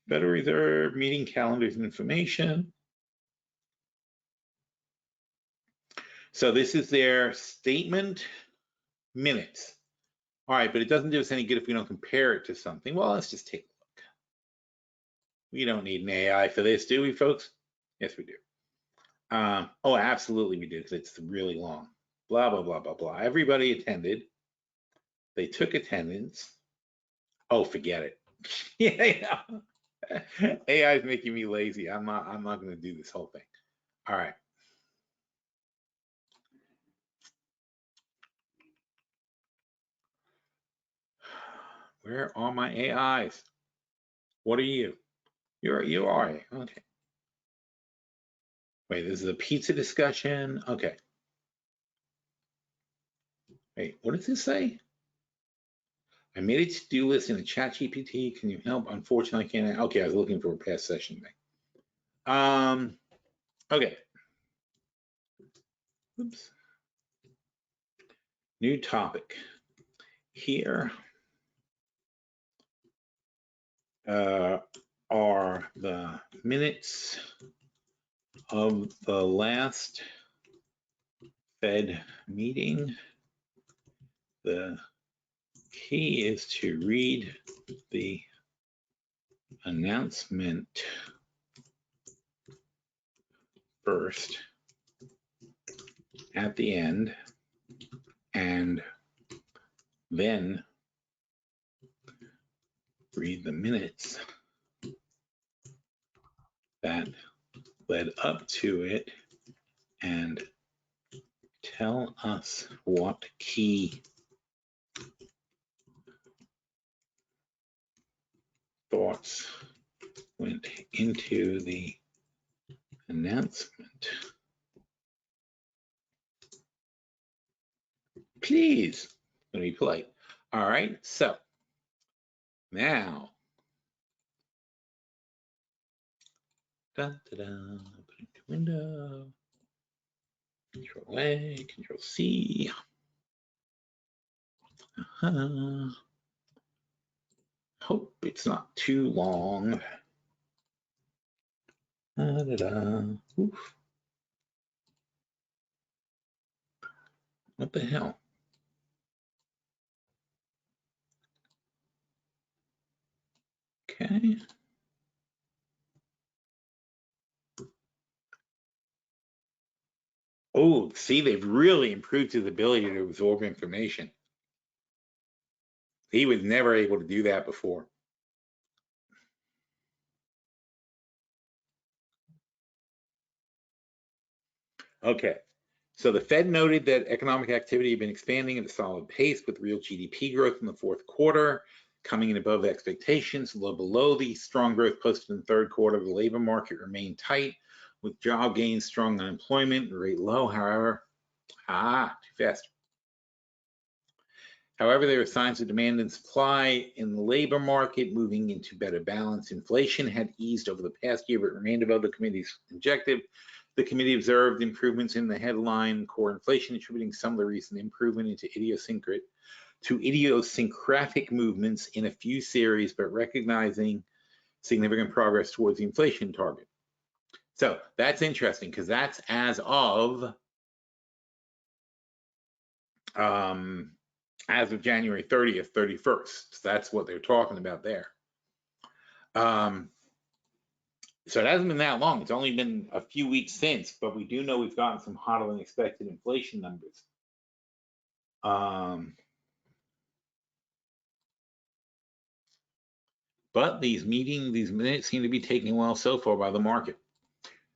Federal Reserve meeting calendars and information. So this is their statement minutes. All right, but it doesn't do us any good if we don't compare it to something. Well, let's just take a look. We don't need an AI for this, do we, folks? Yes, we do. Oh, absolutely we do, because it's really long. Blah, blah, blah, blah, blah. Everybody attended. They took attendance. Oh, forget it. Yeah. AI is making me lazy. I'm not going to do this whole thing. All right. Where are my AIs? What are you? You are. Okay. Wait, this is a pizza discussion. Okay. Wait, what does this say? I made a to-do list in a chat GPT. Can you help? Unfortunately, I can't. Okay, I was looking for a past session thing. Okay. Oops. New topic. Here are the minutes of the last Fed meeting. The key is to read the announcement first at the end, and then read the minutes that led up to it and tell us what key thoughts went into the announcement. Please, let me be polite. All right, so now, dun, dun, dun, put it to window, Control A, Control C. Hope it's not too long. Oof. What the hell? Okay. Oh, see, they've really improved his ability to absorb information. He was never able to do that before. Okay, so the Fed noted that economic activity had been expanding at a solid pace with real GDP growth in the fourth quarter coming in above expectations, below the strong growth posted in the third quarter. The labor market remained tight with job gains, strong unemployment rate low. However, too fast. However, there are signs of demand and supply in the labor market moving into better balance. Inflation had eased over the past year, but remained above the committee's objective. The committee observed improvements in the headline core inflation, attributing some of the recent improvement to idiosyncratic movements in a few series, but recognizing significant progress towards the inflation target. So that's interesting because that's as of January 30th, 31st. So that's what they're talking about there. So it hasn't been that long. It's only been a few weeks since, but we do know we've gotten some hotter than expected inflation numbers. But these minutes seem to be taken well so far by the market.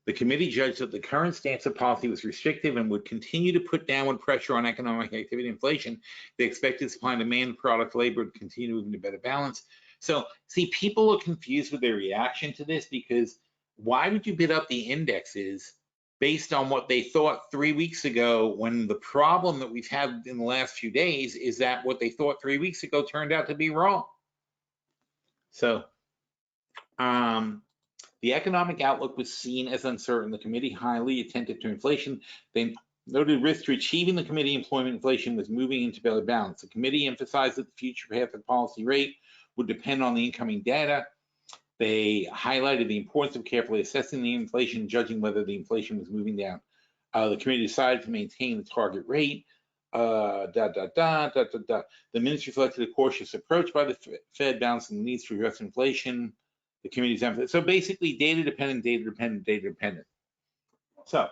The committee judged that the current stance of policy was restrictive and would continue to put downward pressure on economic activity and inflation. The expected supply and demand product labor would continue moving to better balance. So, see, people are confused with their reaction to this because why would you bid up the indexes based on what they thought 3 weeks ago when the problem that we've had in the last few days is that what they thought 3 weeks ago turned out to be wrong? So, the economic outlook was seen as uncertain. The committee, highly attentive to inflation, they noted risk to achieving the committee employment inflation was moving into better balance. The committee emphasized that the future path of policy rate would depend on the incoming data. They highlighted the importance of carefully assessing the inflation, judging whether the inflation was moving down. The committee decided to maintain the target rate. The minutes reflected a cautious approach by the Fed, balancing the needs to address inflation. The committee's emphasis. So basically, data dependent. So,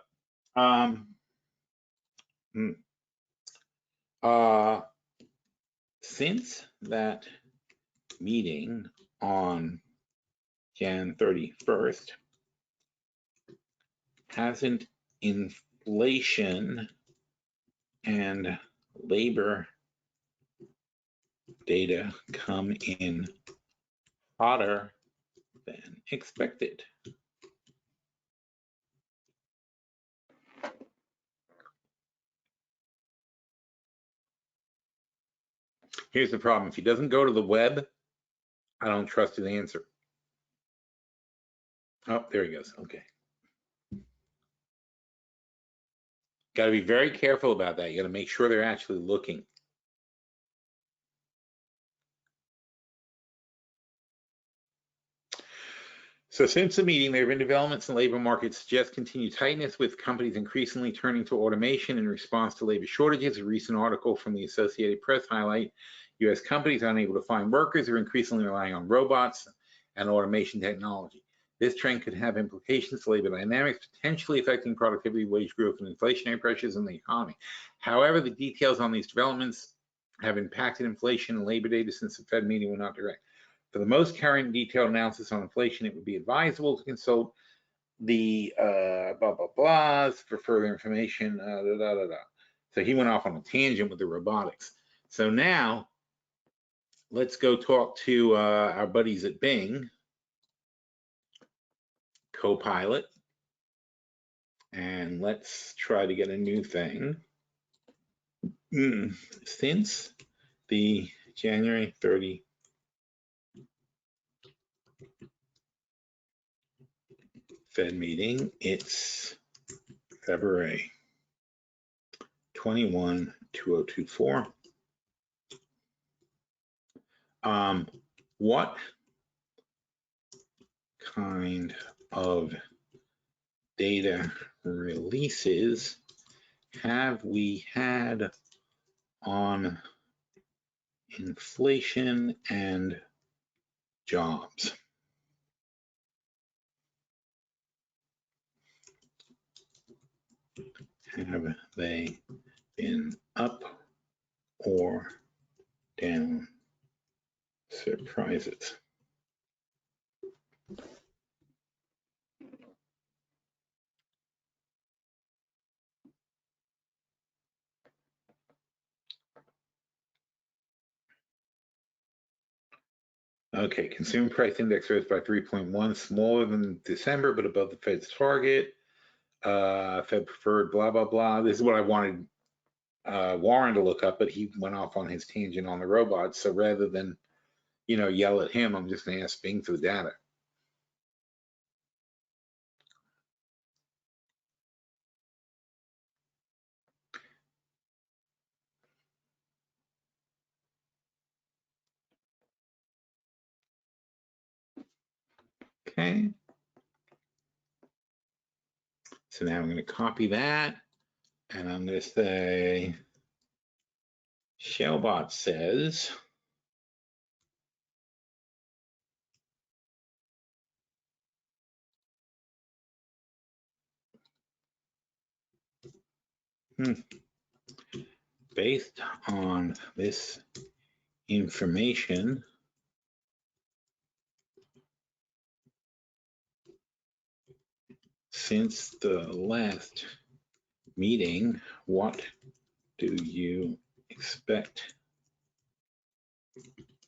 since that meeting on Jan 31st, hasn't inflation and labor data come in hotter than expected? Here's the problem. If he doesn't go to the web, I don't trust his answer. Oh, there he goes. Okay. Got to be very careful about that. You got to make sure they're actually looking. So since the meeting, there have been developments in the labor market suggest continued tightness, with companies increasingly turning to automation in response to labor shortages. A recent article from the Associated Press highlight U.S. companies unable to find workers are increasingly relying on robots and automation technology. This trend could have implications for labor dynamics, potentially affecting productivity, wage growth, and inflationary pressures in the economy. However, the details on these developments have impacted inflation and labor data since the Fed meeting were not direct. For the most current detailed analysis on inflation, it would be advisable to consult the for further information. So he went off on a tangent with the robotics. So now let's go talk to our buddies at Bing, Copilot, and let's try to get a new thing. Since the January 30 Fed meeting, it's February 21, 2024. What kind of data releases have we had on inflation and jobs? Have they been up or down surprises. Okay, consumer price index rose by 3.1, smaller than December, but above the Fed's target. Fed preferred blah, blah, blah. This is what I wanted Warren to look up, but he went off on his tangent on the robots. So rather than, yell at him, I'm just going to ask Bing for the data. Okay. So now I'm going to copy that, and I'm going to say, Shellbot says, based on this information, since the last meeting, what do you expect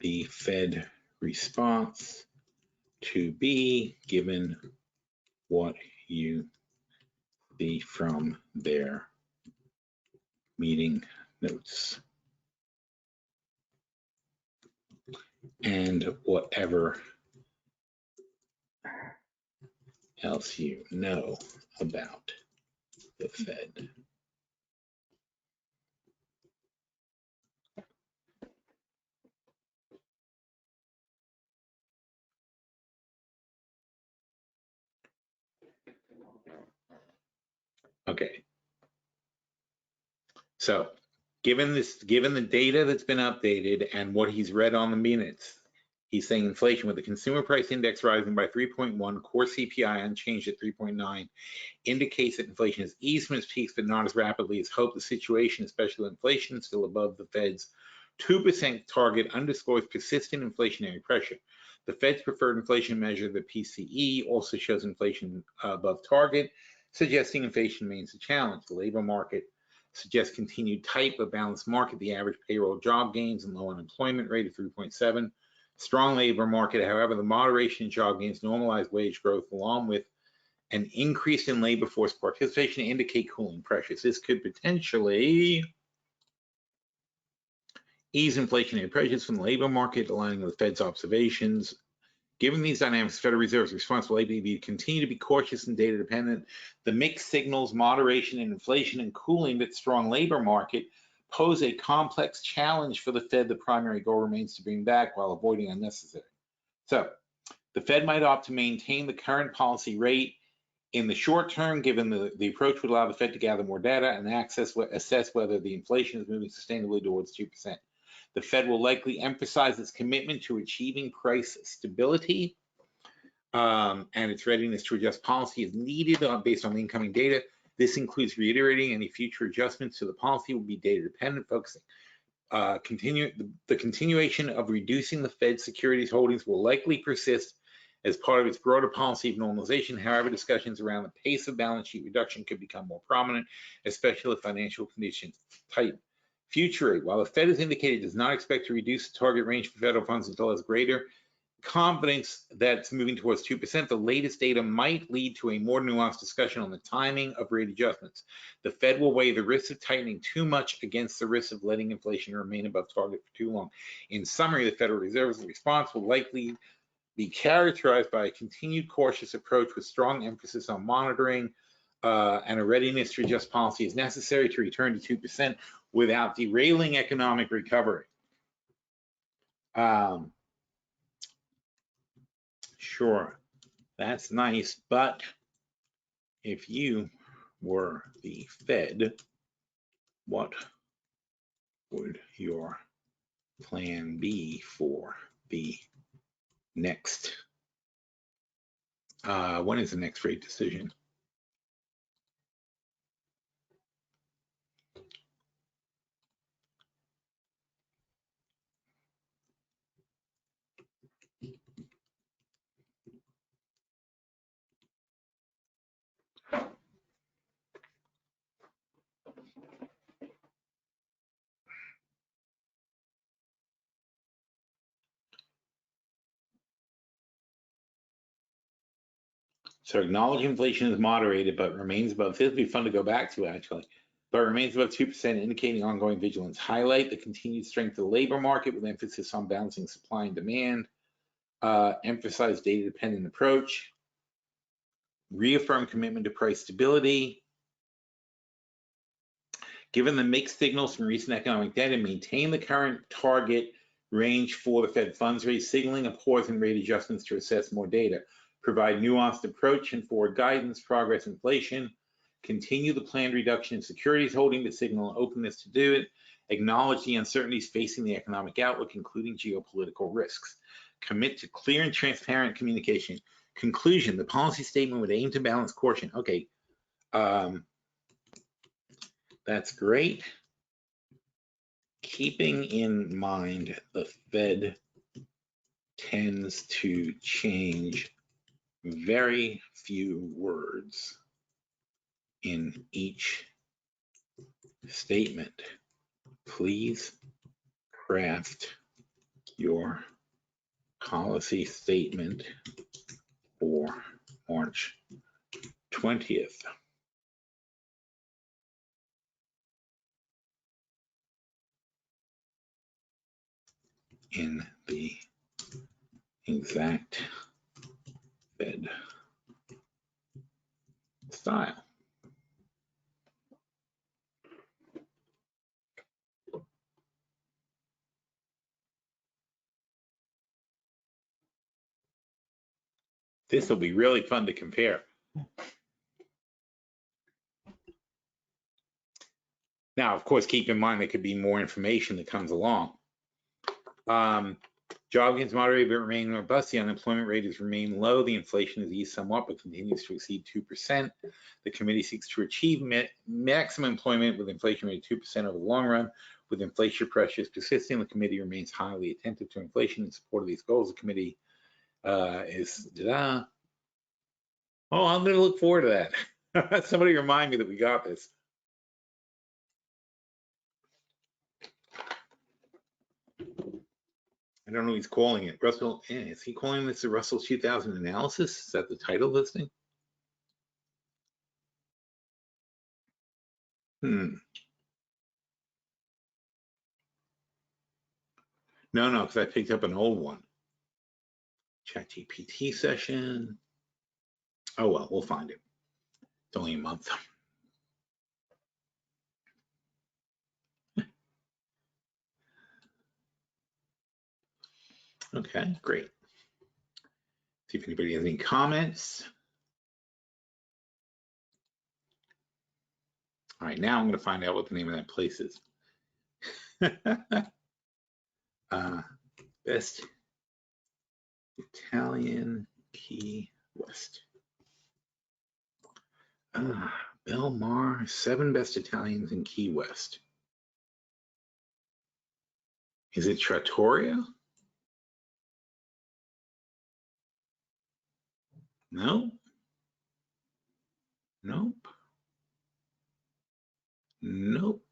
the Fed response to be, given what you see from their meeting notes? And whatever else you know about the Fed. Okay. So given the data that's been updated and what he's read on the minutes, he's saying inflation with the consumer price index rising by 3.1, core CPI unchanged at 3.9, indicates that inflation has eased from its peaks, but not as rapidly as hoped. The situation, especially with inflation still above the Fed's 2% target, underscores persistent inflationary pressure. The Fed's preferred inflation measure, the PCE, also shows inflation above target, suggesting inflation remains a challenge. The labor market suggests continued tight but balanced market. The average payroll job gains and low unemployment rate of 3.7. Strong labor market. However, the moderation in job gains, normalized wage growth, along with an increase in labor force participation, indicate cooling pressures. This could potentially ease inflationary pressures from the labor market, aligning with the Fed's observations. Given these dynamics, the Federal Reserve's response will likely be to continue to be cautious and data dependent. The mixed signals, moderation in inflation and cooling, but strong labor market pose a complex challenge for the Fed. The primary goal remains to bring back while avoiding unnecessary. So the Fed might opt to maintain the current policy rate in the short term, given the approach would allow the Fed to gather more data and assess whether the inflation is moving sustainably towards 2%. The Fed will likely emphasize its commitment to achieving price stability and its readiness to adjust policy as needed based on the incoming data. This includes reiterating any future adjustments to the policy will be data dependent, focusing. The continuation of reducing the Fed securities holdings will likely persist as part of its broader policy of normalization. However, discussions around the pace of balance sheet reduction could become more prominent, especially if financial conditions tighten. Future rate. While the Fed has indicated it does not expect to reduce the target range for federal funds until has greater confidence that it's moving towards 2%, the latest data might lead to a more nuanced discussion on the timing of rate adjustments. The Fed will weigh the risk of tightening too much against the risk of letting inflation remain above target for too long. In summary, the Federal Reserve's response will likely be characterized by a continued cautious approach with strong emphasis on monitoring and a readiness to adjust policy as necessary to return to 2% without derailing economic recovery. Sure, that's nice, but if you were the Fed, what would your plan be for the next, when is the next rate decision? So acknowledge inflation is moderated, but remains above, this would be fun to go back to actually, but remains above 2%, indicating ongoing vigilance. Highlight the continued strength of the labor market with emphasis on balancing supply and demand. Emphasize data-dependent approach. Reaffirm commitment to price stability. Given the mixed signals from recent economic data, maintain the current target range for the Fed funds rate, signaling a pause in rate adjustments to assess more data. Provide nuanced approach and forward guidance, progress inflation. Continue the planned reduction in securities holding to signal openness to do it. Acknowledge the uncertainties facing the economic outlook, including geopolitical risks. Commit to clear and transparent communication. Conclusion, the policy statement would aim to balance caution. Okay, that's great. Keeping in mind the Fed tends to change very few words in each statement. Please craft your policy statement for March 20th. In the exact Fed style. This will be really fun to compare. Now, of course, keep in mind there could be more information that comes along. Job gains moderated but remain robust. The unemployment rate has remained low. The inflation has eased somewhat but continues to exceed 2%. The committee seeks to achieve maximum employment with inflation rate of 2% over the long run. With inflation pressures persisting, the committee remains highly attentive to inflation. In support of these goals, the committee is oh, I'm going to look forward to that. Somebody remind me that we got this. I don't know what he's calling it. Russell, is he calling this the Russell 2000 analysis? Is that the title of this thing? No, because I picked up an old one. ChatGPT session. Oh, well, we'll find it. It's only a month. Okay, great. See if anybody has any comments. All right, now I'm going to find out what the name of that place is. Best Italian Key West. Belmar, 7 best Italians in Key West. Is it Trattoria? No. Nope. Nope.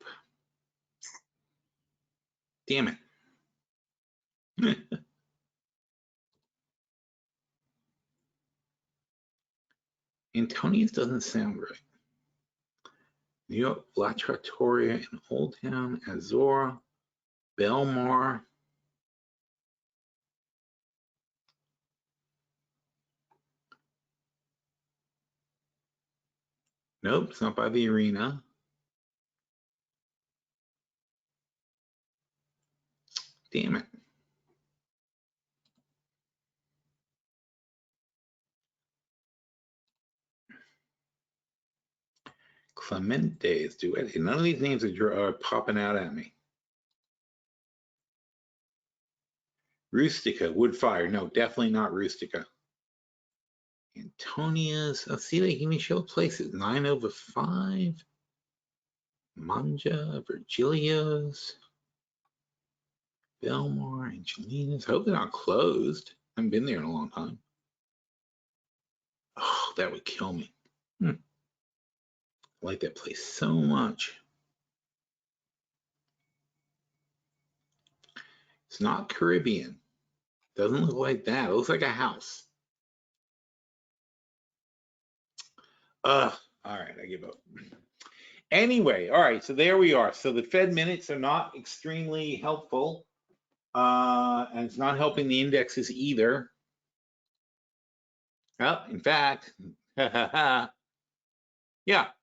Damn it. Antonius doesn't sound right. New York, La Trattoria in Old Town, Azora, Belmar. Nope, it's not by the arena. Damn it. Clemente's Duet. None of these names are popping out at me. Rustica, Woodfire. No, definitely not Rustica. Antonia's. Let's see, they give me show places. 9 over 5. Manja, Virgilio's. Belmar, Angelina's. Hope they're not closed. I haven't been there in a long time. Oh, that would kill me. I like that place so much. It's not Caribbean. Doesn't look like that. It looks like a house. All right, I give up. Anyway, all right, so there we are. So the Fed minutes are not extremely helpful, and it's not helping the indexes either. Well, in fact, yeah,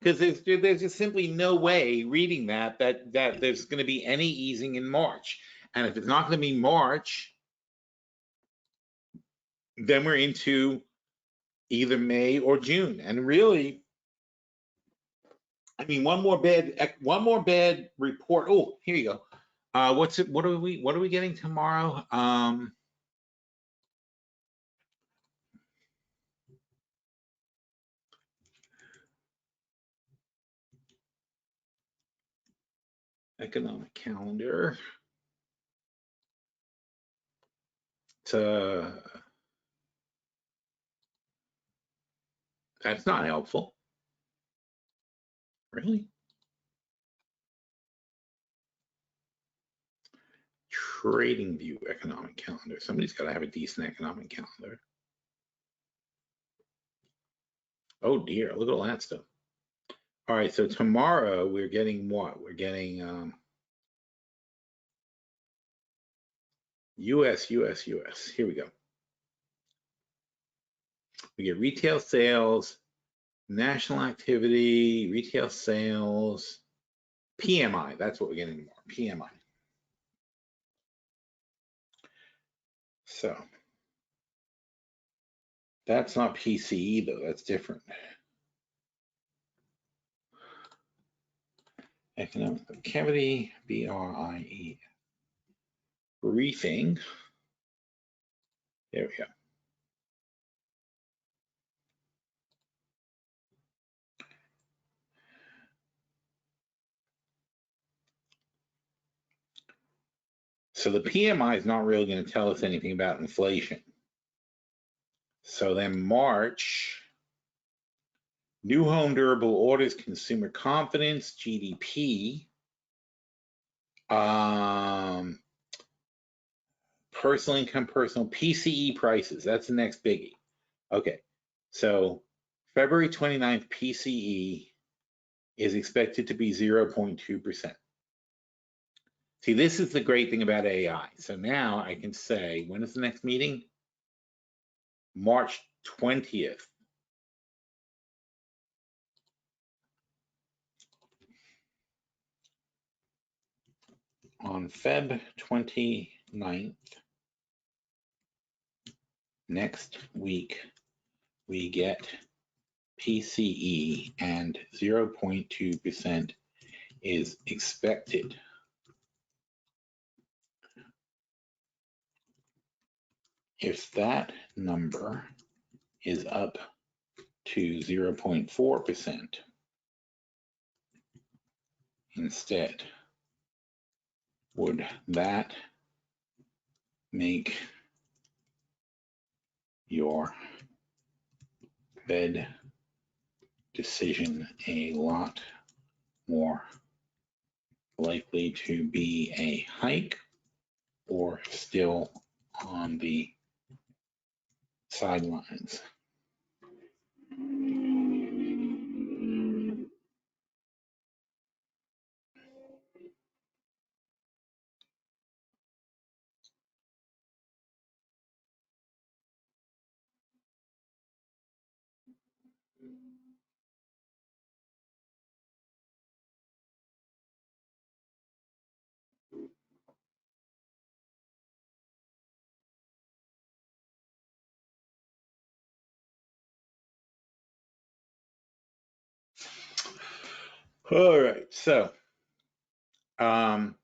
because there's just simply no way reading that there's going to be any easing in March, and if it's not going to be March, then we're into either May or June, and really. I mean, one more bad report. Oh, here you go. What are we getting tomorrow? Economic calendar. That's not helpful. Really? Trading view economic calendar. Somebody's got to have a decent economic calendar. Oh dear, look at all that stuff. All right, so tomorrow we're getting what? We're getting US. Here we go. We get retail sales, national activity, retail sales, PMI. That's what we're getting more. PMI. So that's not PCE though. That's different. Economic activity, BRIE. Briefing. There we go. So the PMI is not really going to tell us anything about inflation. So then March, new home durable orders, consumer confidence, GDP, personal income, personal PCE prices. That's the next biggie. Okay, so February 29th PCE is expected to be 0.2%. See, this is the great thing about AI. So now I can say, when is the next meeting? March 20th. On Feb 29th, next week, we get PCE and 0.2% is expected. If that number is up to 0.4% instead, would that make your Fed decision a lot more likely to be a hike or still on the sidelines? All right, so the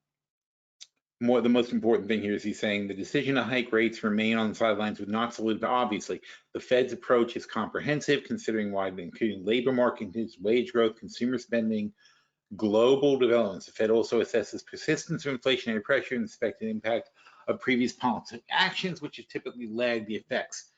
most important thing here is he's saying the decision to hike rates remain on the sidelines would not solidify. Obviously, the Fed's approach is comprehensive, considering widely including labor market, wage growth, consumer spending, global developments. The Fed also assesses persistence of inflationary pressure and expected impact of previous policy actions, which have typically lagged the effects.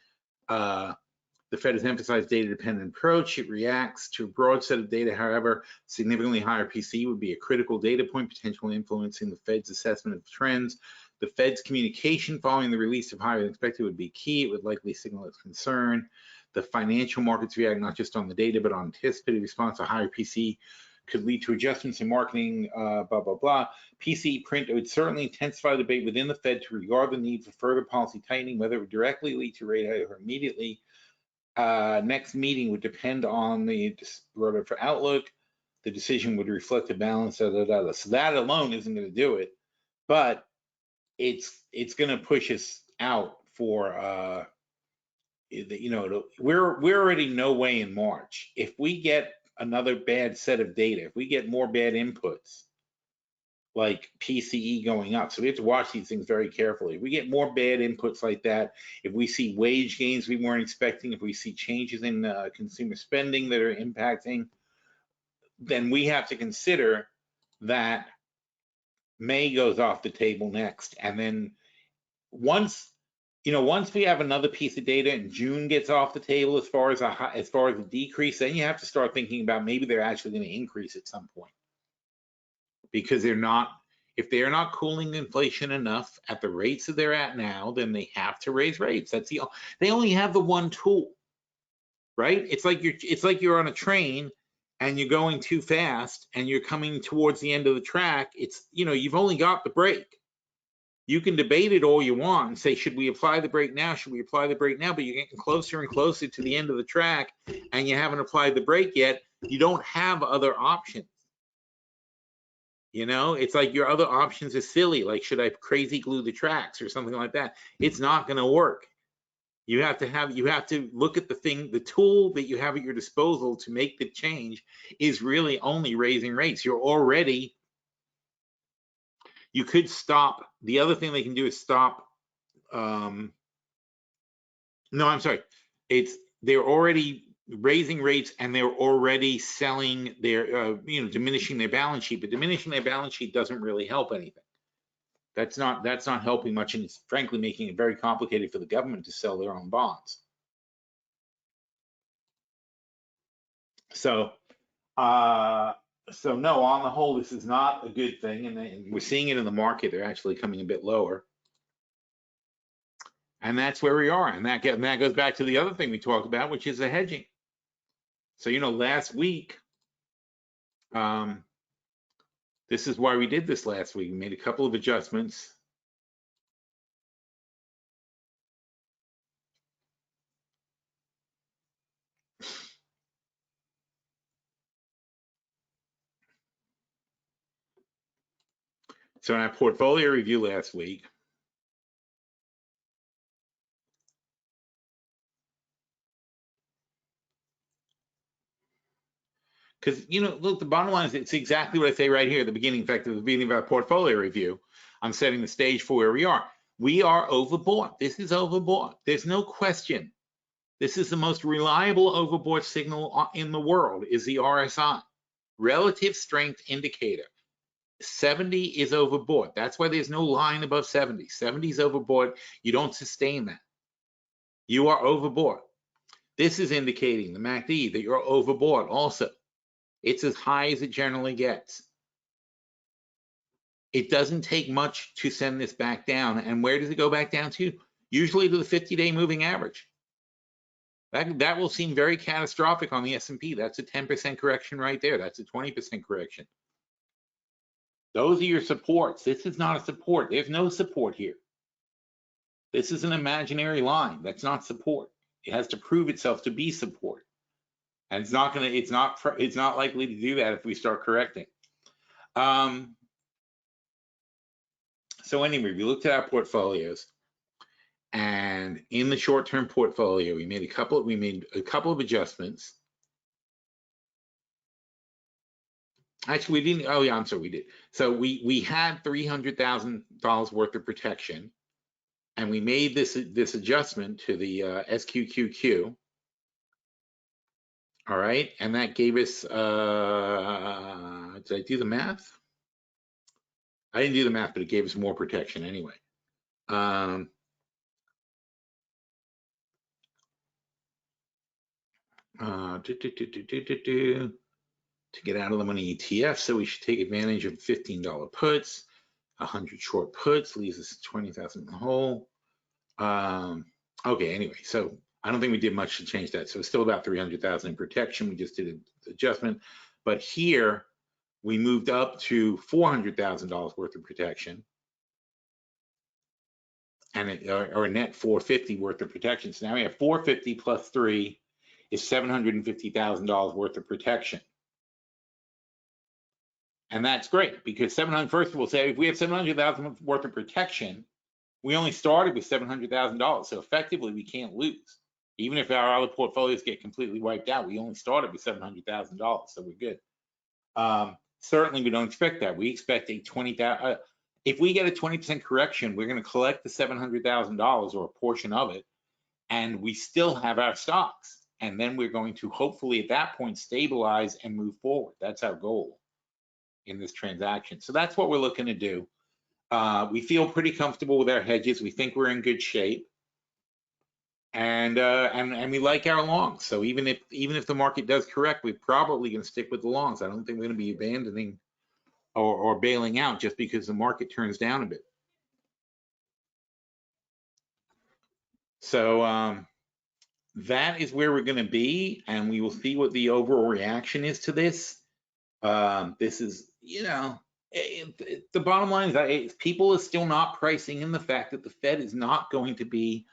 The Fed has emphasized data-dependent approach. It reacts to a broad set of data. However, significantly higher PCE would be a critical data point, potentially influencing the Fed's assessment of trends. The Fed's communication following the release of higher than expected would be key. It would likely signal its concern. The financial markets react not just on the data, but on anticipated response to higher PCE could lead to adjustments in marketing, blah, blah, blah. PCE print would certainly intensify the debate within the Fed to regard the need for further policy tightening, whether it would directly lead to rate hike or immediately. Next meeting would depend on the for outlook. The decision would reflect a balance, So that alone isn't going to do it, but it's going to push us out for we're already no way in March. If we get another bad set of data, if we get more bad inputs like PCE going up, so we have to watch these things very carefully. If we get more bad inputs like that, if we see wage gains we weren't expecting, if we see changes in consumer spending that are impacting, then we have to consider that May goes off the table next. And then once we have another piece of data and June gets off the table as far as a decrease, then you have to start thinking about maybe they're actually going to increase at some point, because if they're not cooling inflation enough at the rates that they're at now, then they have to raise rates. They only have the one tool, right? It's like you're on a train and you're going too fast and you're coming towards the end of the track. You've only got the brake. You can debate it all you want and say, should we apply the brake now? Should we apply the brake now? But you're getting closer and closer to the end of the track and you haven't applied the brake yet. You don't have other options. It's like your other options are silly. Like, should I crazy glue the tracks or something like that? It's not going to work. You have to look at the tool that you have at your disposal to make the change is really only raising rates. You could stop. The other thing they can do is stop. No, I'm sorry. They're already raising rates and they're already selling their, diminishing their balance sheet, but diminishing their balance sheet doesn't really help anything. That's not helping much, and it's frankly making it very complicated for the government to sell their own bonds. So no, on the whole, this is not a good thing, and we're seeing it in the market. They're actually coming a bit lower, and that's where we are. And that goes back to the other thing we talked about, which is the hedging. So last week, this is why we did this last week. We made a couple of adjustments. So in our portfolio review last week, because look, the bottom line is it's exactly what I say right here at the beginning. In fact, at the beginning of our portfolio review, I'm setting the stage for where we are. We are overbought. This is overbought. There's no question. This is the most reliable overbought signal in the world, is the RSI, relative strength indicator. 70 is overbought. That's why there's no line above 70. 70 is overbought. You don't sustain that. You are overbought. This is indicating the MACD that you're overbought also. It's as high as it generally gets. It doesn't take much to send this back down. And where does it go back down to? Usually to the 50-day moving average. That will seem very catastrophic on the S&P. That's a 10% correction right there. That's a 20% correction. Those are your supports. This is not a support. There's no support here. This is an imaginary line. That's not support. It has to prove itself to be support. And it's not likely to do that if we start correcting. So anyway, we looked at our portfolios, and in the short-term portfolio, we made a couple of adjustments. Actually, we didn't. Oh yeah, I'm sorry, we did. So we had $300,000 worth of protection, and we made this adjustment to the SQQQ. All right, and that gave us. Did I do the math? I didn't do the math, but it gave us more protection anyway. To get out of the money ETF, so we should take advantage of $15 puts. 100 short puts leaves us 20,000 in the hole. Okay, anyway, so I don't think we did much to change that. So it's still about 300,000 in protection. We just did an adjustment, but here we moved up to $400,000 worth of protection, and or a net 450 worth of protection. So now we have 450 plus 3 is $750,000 worth of protection. And that's great because 700, first of all, say if we have 700,000 worth of protection, we only started with $700,000. So effectively we can't lose. Even if our other portfolios get completely wiped out, we only started with $700,000. So we're good. Certainly we don't expect that. We expect a 20,000, if we get a 20% correction, we're going to collect the $700,000 or a portion of it, and we still have our stocks. And then we're going to hopefully at that point stabilize and move forward. That's our goal in this transaction. So that's what we're looking to do. We feel pretty comfortable with our hedges. We think we're in good shape, and we like our longs. So even if the market does correct, we're probably going to stick with the longs. I don't think we're going to be abandoning or bailing out just because the market turns down a bit. So that is where we're going to be, and we will see what the overall reaction is to this. This is, the bottom line is that people are still not pricing in the fact that the Fed is not going to be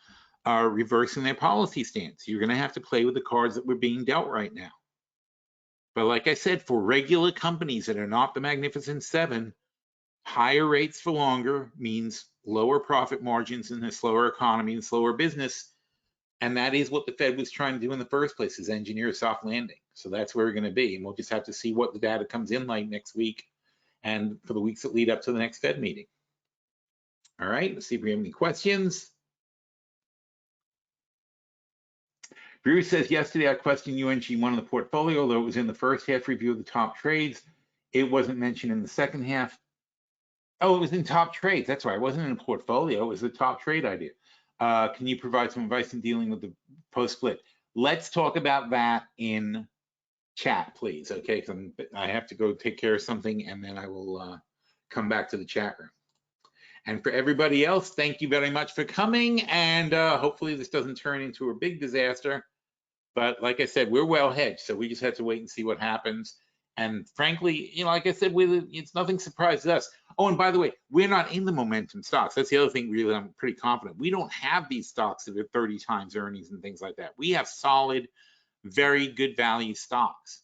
reversing their policy stance. You're going to have to play with the cards that we're being dealt right now. But like I said, for regular companies that are not the Magnificent Seven, higher rates for longer means lower profit margins in a slower economy and slower business. And that is what the Fed was trying to do in the first place, is engineer a soft landing. So that's where we're going to be. And we'll just have to see what the data comes in like next week and for the weeks that lead up to the next Fed meeting. All right, let's see if we have any questions. Bruce says, yesterday I questioned UNG1 in the portfolio, though it was in the first half review of the top trades. It wasn't mentioned in the second half. Oh, it was in top trades. That's right. It wasn't in a portfolio. It was the top trade idea. Can you provide some advice in dealing with the post-split? Let's talk about that in chat, please. Okay, because I have to go take care of something, and then I will come back to the chat room. And for everybody else, thank you very much for coming, and hopefully this doesn't turn into a big disaster. But like I said, we're well hedged, so we just have to wait and see what happens. And frankly, like I said, it's nothing surprises us. Oh, and by the way, we're not in the momentum stocks. That's the other thing, really, I'm pretty confident. We don't have these stocks that are 30 times earnings and things like that. We have solid, very good value stocks.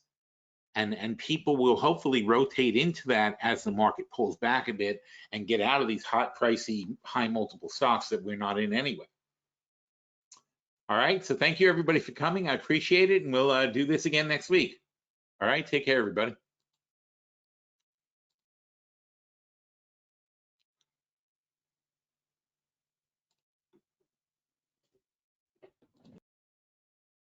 And people will hopefully rotate into that as the market pulls back a bit and get out of these hot, pricey, high multiple stocks that we're not in anyway. All right, so thank you everybody for coming. I appreciate it, and we'll do this again next week. All right, take care, everybody.